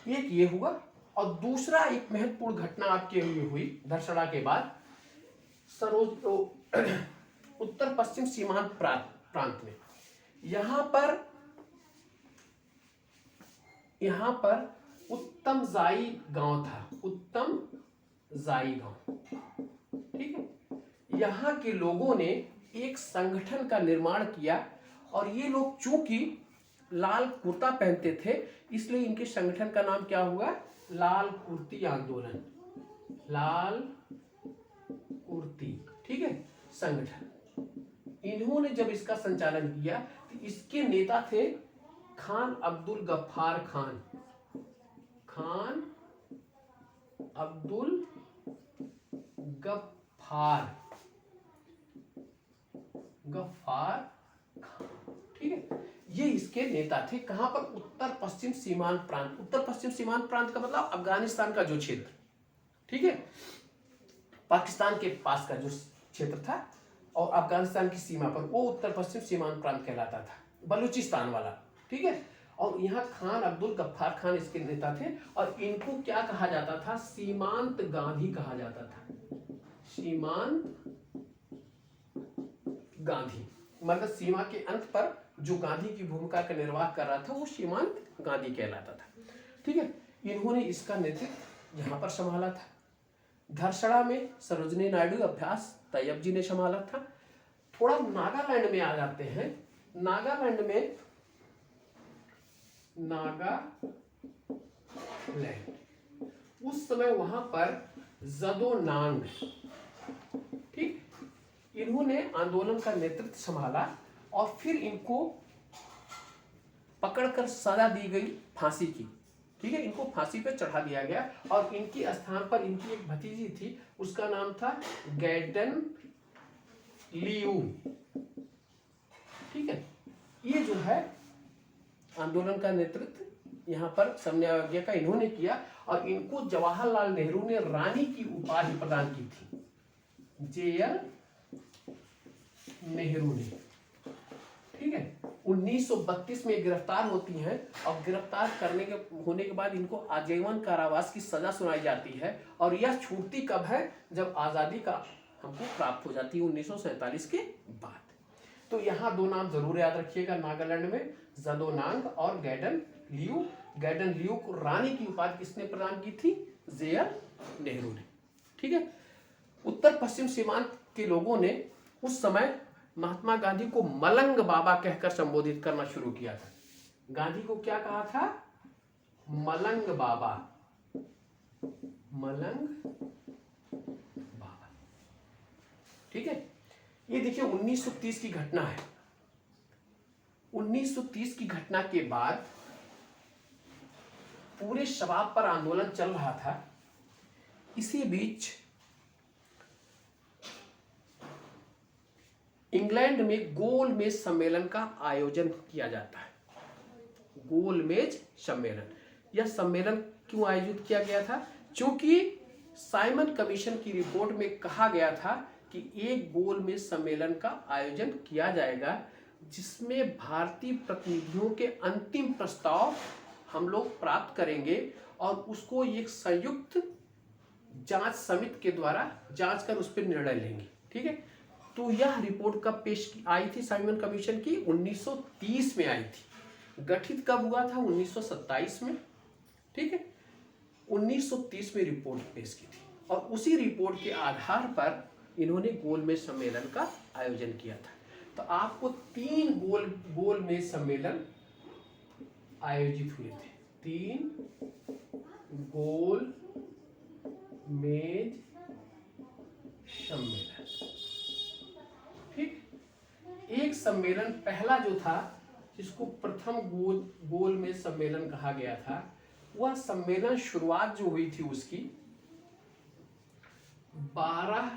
Speaker 1: एक ये हुआ। और दूसरा एक महत्वपूर्ण घटना आपके लिए हुई धरसड़ा के बाद, उत्तर पश्चिम सीमांत प्रांत में, यहाँ पर उत्तम जाई गांव था, उत्तम जाई गांव, ठीक है। यहाँ के लोगों ने एक संगठन का निर्माण किया और ये लोग चूंकि लाल कुर्ता पहनते थे इसलिए इनके संगठन का नाम क्या हुआ? लाल कुर्ती आंदोलन, लाल कुर्ती, ठीक है, संगठन। इन्होंने जब इसका संचालन किया तो इसके नेता थे खान अब्दुल गफ्फार खान, खान अब्दुल गफ्फार खान, ठीक है। ये इसके नेता थे। कहां पर? उत्तर पश्चिम सीमांत प्रांत। उत्तर पश्चिम सीमांत प्रांत का मतलब अफगानिस्तान का जो क्षेत्र, ठीक है, पाकिस्तान के पास का जो क्षेत्र था और अफगानिस्तान की सीमा पर, वो उत्तर पश्चिम सीमांत प्रांत कहलाता था, बलूचिस्तान वाला, ठीक है। और यहाँ खान अब्दुल गफ्फार खान इसके नेता थे और इनको क्या कहा जाता था? सीमांत गांधी कहा जाता था, सीमांत गांधी। मतलब सीमा के अंत पर जो गांधी की भूमिका का निर्वाह कर रहा था वो सीमांत गांधी कहलाता था, ठीक है। इन्होंने इसका नेतृत्व यहाँ पर संभाला था। धरसड़ा में सरोजिनी नायडू, अब्बास तैयब जी ने संभाला था। थोड़ा नागालैंड में आ जाते हैं। नागालैंड उस समय वहां पर जदो नांग, ठीक, इन्होंने आंदोलन का नेतृत्व संभाला और फिर इनको पकड़कर सजा दी गई फांसी की, ठीक है। इनको फांसी पे चढ़ा दिया गया और इनके स्थान पर इनकी एक भतीजी थी, उसका नाम था गैडन लियू, ठीक है। ये जो है आंदोलन का नेतृत्व यहाँ पर समन्वय अवज्ञा का इन्होंने किया और इनको जवाहरलाल नेहरू ने रानी की उपाधि प्रदान की थी, JL नेहरू ने, ठीक है। 1932 में गिरफ्तार होती हैं और गिरफ्तार होने के बाद इनको आजीवन कारावास की सजा सुनाई जाती है और यह छूटती कब है? जब आजादी का हमको प्राप्त हो जाती है 1947 के बाद। तो यहाँ दो नाम जरूर याद रखिएगा। नागालैंड में जदो नांग और गैडन लियू को रानी की उपाधि किसने प्रदान की थी? JL नेहरू ने, ठीक है। उत्तर पश्चिम सीमांत के लोगों ने उस समय महात्मा गांधी को मलंग बाबा कहकर संबोधित करना शुरू किया था। गांधी को क्या कहा था? मलंग बाबा, मलंग बाबा। ठीक है। ये देखिए 1930 की घटना है। 1930 की घटना के बाद पूरे शबाब पर आंदोलन चल रहा था। इसी बीच इंग्लैंड में गोलमेज सम्मेलन का आयोजन किया जाता है। गोलमेज सम्मेलन, यह सम्मेलन क्यों आयोजित किया गया था? क्योंकि साइमन कमीशन की रिपोर्ट में कहा गया था कि एक गोलमेज सम्मेलन का आयोजन किया जाएगा जिसमें भारतीय प्रतिनिधियों के अंतिम प्रस्ताव हम लोग प्राप्त करेंगे और उसको एक संयुक्त जांच समिति के द्वारा जांच कर उस पर निर्णय लेंगे। ठीक है। तो यह रिपोर्ट कब आई थी साइमन कमीशन की? 1930 में आई थी। गठित कब हुआ था? 1927 में। ठीक है। 1930 में रिपोर्ट पेश की थी और उसी रिपोर्ट के आधार पर इन्होंने गोलमेज सम्मेलन का आयोजन किया था। तो आपको 3 गोलमेज सम्मेलन आयोजित हुए थे। 3 गोलमेज सम्मेलन। ठीक। एक सम्मेलन पहला जो था जिसको प्रथम गोलमेज सम्मेलन कहा गया था, वह सम्मेलन शुरुआत जो हुई थी उसकी 12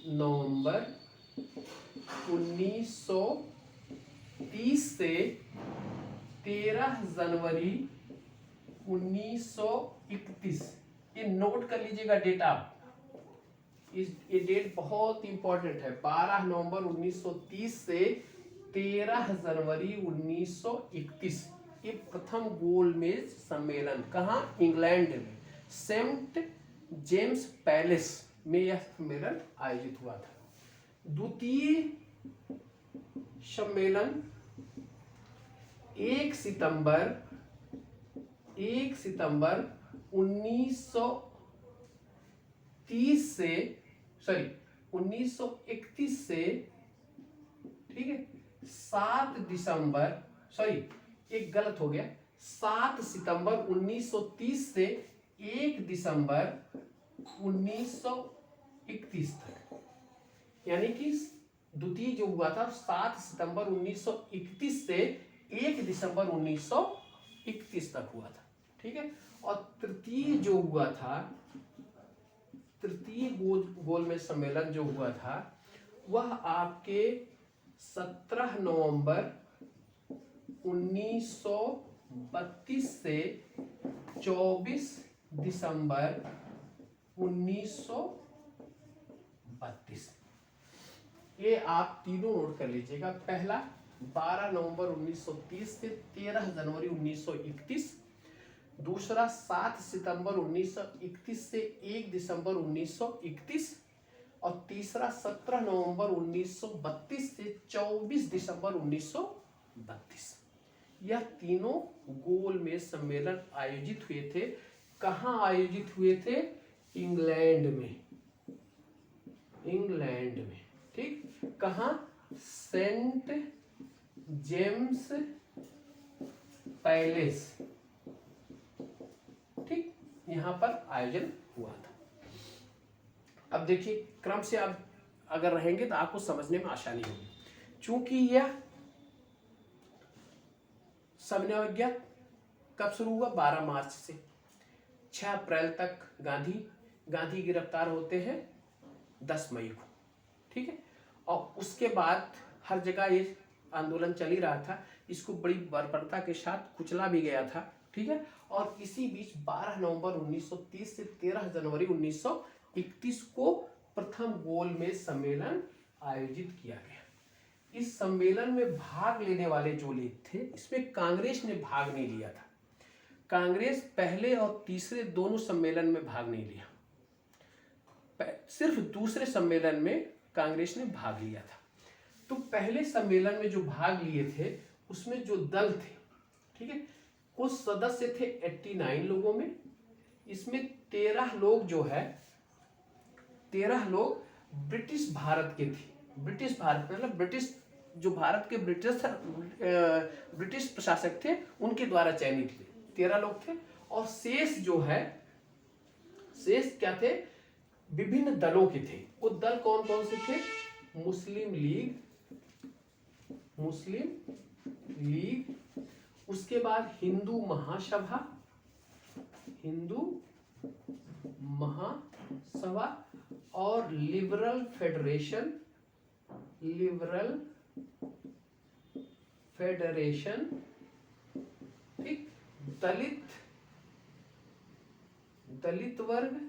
Speaker 1: नवंबर 1930 से 13 जनवरी 1931। ये नोट कर लीजिएगा डेट आप। ये डेट बहुत इंपॉर्टेंट है। 12 नवंबर 1930 से 13 जनवरी 1931 ये प्रथम गोलमेज सम्मेलन कहाँ? इंग्लैंड में सेंट जेम्स पैलेस में यह सम्मेलन आयोजित हुआ था। द्वितीय सम्मेलन 1 सितंबर 1931 से, ठीक है, 7 दिसंबर, सॉरी एक गलत हो गया, 7 सितंबर 1930 से 1 दिसंबर 1931 तक, यानी कि द्वितीय जो हुआ था 7 सितंबर 1931 से 1 दिसंबर 1931 तक हुआ था। ठीक है। और तृतीय जो हुआ था, तृतीय गोलमेज सम्मेलन जो हुआ था वह आपके 17 नवंबर 1932 से 24 दिसंबर 1932। ये आप तीनों नोट कर लीजिएगा। पहला 12 नवंबर 1930 से 13 जनवरी 1931, दूसरा 7 सितंबर 1931 से 1 दिसंबर 1931 और तीसरा 17 नवंबर 1932 से 24 दिसंबर 1932। यह तीनों गोलमेज सम्मेलन आयोजित हुए थे। कहाँ आयोजित हुए थे? इंग्लैंड में। इंग्लैंड में। ठीक। कहाँ? Saint James palace. ठीक। यहां पर आयोजन हुआ था। अब देखिए क्रम से आप अगर रहेंगे तो आपको समझने में आसानी होगी। चूंकि यह समन्वय कब शुरू हुआ? 12 मार्च से 6 अप्रैल तक गांधी गिरफ्तार होते हैं 10 मई को। ठीक है। और उसके बाद हर जगह ये आंदोलन चल ही रहा था। इसको बड़ी बर्बरता के साथ कुचला भी गया था। ठीक है। और इसी बीच 12 नवंबर 1930 से 13 जनवरी 1931 को प्रथम गोलमेज सम्मेलन आयोजित किया गया। इस सम्मेलन में भाग लेने वाले जो लोग थे, इसमें कांग्रेस ने भाग नहीं लिया था। कांग्रेस पहले और तीसरे दोनों सम्मेलन में भाग नहीं लिया, सिर्फ दूसरे सम्मेलन में कांग्रेस ने भाग लिया था। तो पहले सम्मेलन में जो भाग लिए थे उसमें जो दल थे, ठीक है, कुछ सदस्य थे 89 लोगों में। इसमें 13 लोग जो है 13 लोग ब्रिटिश भारत के थे। ब्रिटिश भारत मतलब ब्रिटिश जो भारत के ब्रिटिश प्रशासक थे उनके द्वारा चयनित थे, 13 लोग थे। और शेष जो है, शेष क्या थे, विभिन्न दलों के थे। वो दल कौन कौन से थे? मुस्लिम लीग, उसके बाद हिंदू महासभा और लिबरल फेडरेशन, ठीक, दलित वर्ग,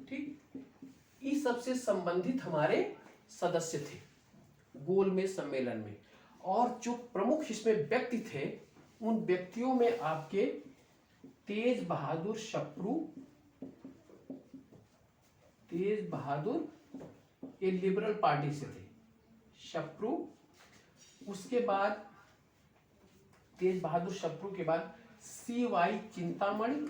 Speaker 1: ठीक, इस सबसे संबंधित हमारे सदस्य थे गोलमेज सम्मेलन में। और जो प्रमुख इसमें व्यक्ति थे, उन व्यक्तियों में आपके तेज बहादुर ये लिबरल पार्टी से थे, शप्रू। उसके बाद तेज बहादुर शप्रू के बाद CY चिंतामणि,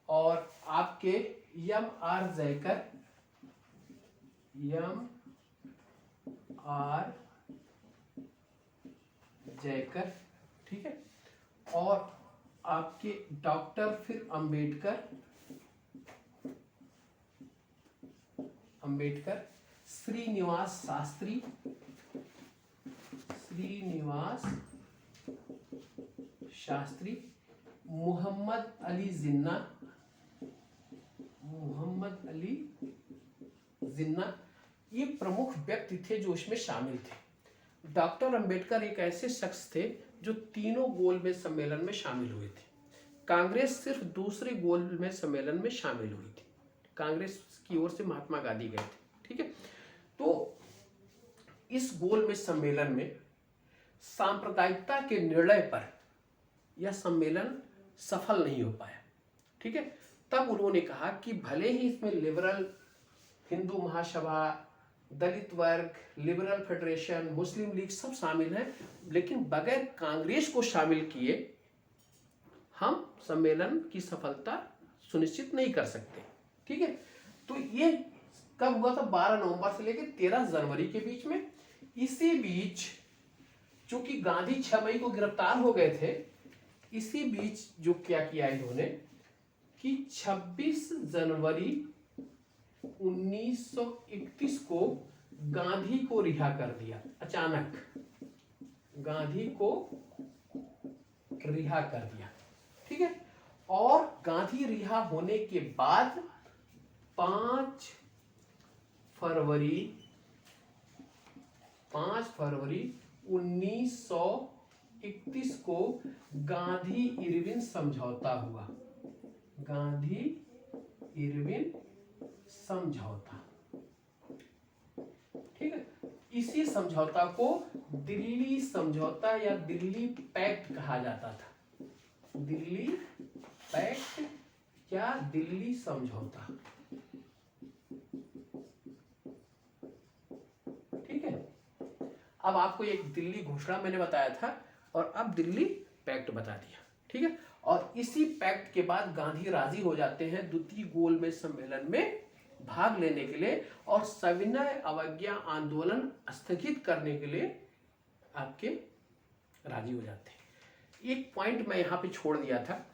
Speaker 1: और आपके MR जयकर, ठीक है। और आपके डॉक्टर फिर अंबेडकर, श्रीनिवास शास्त्री, मोहम्मद अली जिन्ना, ये प्रमुख व्यक्ति थे जो इसमें शामिल थे। डॉक्टर अंबेडकर एक ऐसे शख्स थे जो तीनों गोलमेज सम्मेलन में शामिल हुए थे। कांग्रेस सिर्फ दूसरे गोलमेज सम्मेलन में शामिल हुई थी, कांग्रेस की ओर से महात्मा गांधी गए थे, ठीक है। तो इस गोलमेज सम्मेलन में सांप्रदायिकता के निर्णय पर यह सम्मेलन सफल नहीं हो पाया, ठीक है। तब उन्होंने कहा कि भले ही इसमें लिबरल, हिंदू महासभा, दलित वर्ग, लिबरल फेडरेशन, मुस्लिम लीग सब शामिल हैं, लेकिन बगैर कांग्रेस को शामिल किए हम सम्मेलन की सफलता सुनिश्चित नहीं कर सकते, ठीक है। तो ये कब हुआ था? 12 नवंबर से लेकर 13 जनवरी के बीच में। इसी बीच चूंकि गांधी 6 मई को गिरफ्तार हो गए थे, इसी बीच जो क्या किया इन्होंने कि 26 जनवरी 1931 को गांधी को रिहा कर दिया। अचानक गांधी को रिहा कर दिया, ठीक है। और गांधी रिहा होने के बाद 5 फरवरी 1931 को गांधी इरविन समझौता हुआ। गांधी इरविन समझौता, ठीक है। इसी समझौता को दिल्ली समझौता या दिल्ली पैक्ट कहा जाता था। दिल्ली पैक्ट या दिल्ली समझौता, ठीक है। अब आपको एक दिल्ली घोषणा मैंने बताया था और अब दिल्ली पैक्ट बता दिया, ठीक है। और इसी पैक्ट के बाद गांधी राजी हो जाते हैं द्वितीय गोलमेज सम्मेलन में भाग लेने के लिए और सविनय अवज्ञा आंदोलन स्थगित करने के लिए आपके राजी हो जाते हैं। एक पॉइंट मैं यहां पे छोड़ दिया था,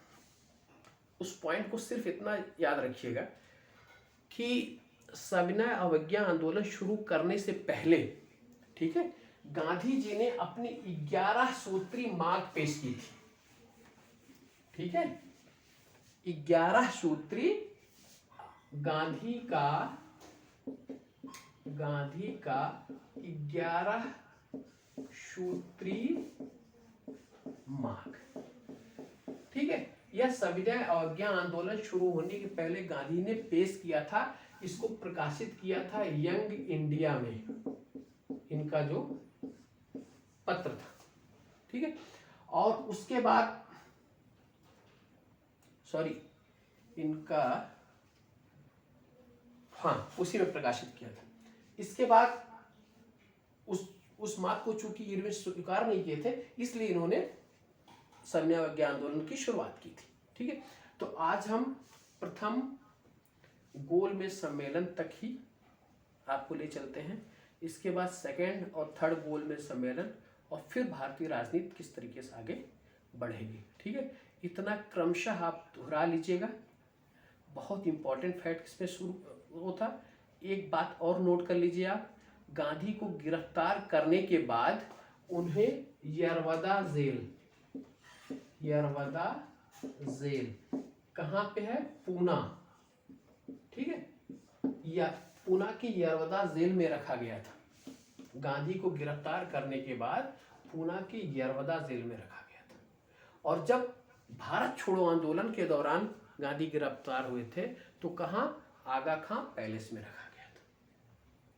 Speaker 1: उस पॉइंट को सिर्फ इतना याद रखिएगा कि सविनय अवज्ञा आंदोलन शुरू करने से पहले, ठीक है, गांधी जी ने अपनी 11 सूत्री मांग पेश की थी, ठीक है। 11 सूत्री गांधी का 11 सूत्री मांग, ठीक है। यह सविनय अवज्ञा आंदोलन शुरू होने के पहले गांधी ने पेश किया था। इसको प्रकाशित किया था यंग इंडिया में, इनका जो पत्र था, ठीक है। और उसके बाद इनका, हाँ, उसी में प्रकाशित किया था। इसके बाद उस बात को चूंकि इरविन स्वीकार नहीं किए थे, इसलिए इन्होंने समन्वय आंदोलन की शुरुआत की थी। ठीक है, तो आज हम प्रथम गोलमेज सम्मेलन तक ही आपको ले चलते हैं। इसके बाद सेकेंड और थर्ड गोलमेज सम्मेलन और फिर भारतीय राजनीति किस तरीके से आगे बढ़ेगी। ठीक है, इतना क्रमशः आप दोहरा लीजिएगा। बहुत इंपॉर्टेंट फैक्ट इसमें शुरू होता। एक बात और नोट कर लीजिए आप, गांधी को गिरफ्तार करने के बाद उन्हें यरवदा जेल कहाँ पे है? पूना। ठीक है, या पूना की यरवदा जेल में रखा गया था। गांधी को गिरफ्तार करने के बाद पूना की यरवदा जेल में रखा गया था। और जब भारत छोड़ो आंदोलन के दौरान गांधी गिरफ्तार हुए थे तो कहाँ? आगा खां पैलेस में रखा गया था।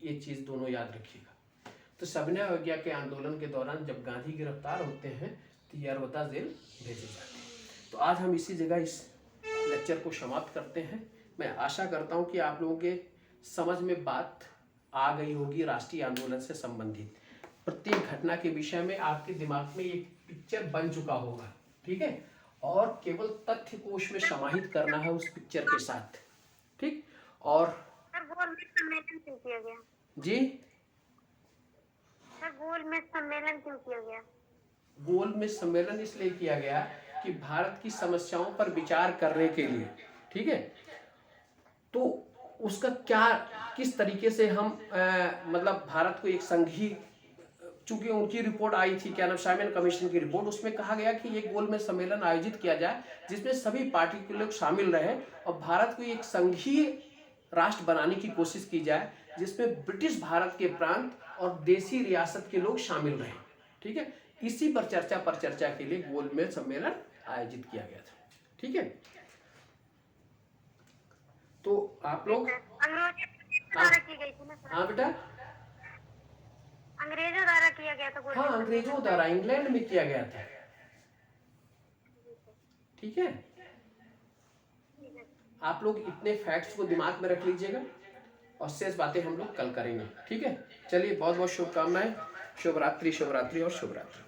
Speaker 1: ये चीज दोनों याद रखिएगा। तो सविनय अवज्ञा के आंदोलन के दौरान जब गांधी गिरफ्तार होते हैं तो यरवदा जेल भेजे जाते हैं। तो आज हम इसी जगह इस लेक्चर को समाप्त करते हैं। मैं आशा करता हूं कि आप लोगों के समझ में बात आ गई होगी राष्ट्रीय आंदोलन से संबंधित। प्रत्येक घटना के विषय में आपके दिमाग में एक पिक्चर बन चुका होगा। ठीक है, और केवल तथ्य कोश में समाहित करना है उस पिक्चर के साथ। ठीक, और
Speaker 2: सर गोलमेज सम्मेलन क्यों किया गया?
Speaker 1: जी
Speaker 2: सर गोलमेज सम्मेलन क्यों किया गया?
Speaker 1: गोलमेज सम्मेलन इसलिए किया गया कि भारत की समस्याओं पर विचार करने के लिए। ठीक है, तो उसका क्या, किस तरीके से हम मतलब भारत को एक संघीय, चूंकि उनकी रिपोर्ट आई थी, क्या नाम, साइमन कमीशन की रिपोर्ट, उसमें कहा गया कि एक गोलमेज सम्मेलन आयोजित किया जाए जिसमें सभी पार्टी के लोग शामिल रहे और भारत को एक संघीय राष्ट्र बनाने की कोशिश की जाए जिसमें ब्रिटिश भारत के प्रांत और देसी रियासत के लोग शामिल रहे। ठीक है, इसी पर चर्चा के लिए गोलमेज सम्मेलन आयोजित किया गया था। ठीक है, तो आप लोग,
Speaker 2: अंग्रेजों द्वारा की गई थी ना सर?
Speaker 1: हाँ बेटा,
Speaker 2: अंग्रेजों द्वारा किया गया था।
Speaker 1: हाँ अंग्रेजों द्वारा इंग्लैंड में किया गया था। ठीक है, आप लोग इतने फैक्ट्स को दिमाग में रख लीजिएगा और शेष बातें हम लोग कल करेंगे। ठीक है, चलिए, बहुत बहुत शुभकामनाएं। शुभ रात्रि और शुभ रात्रि।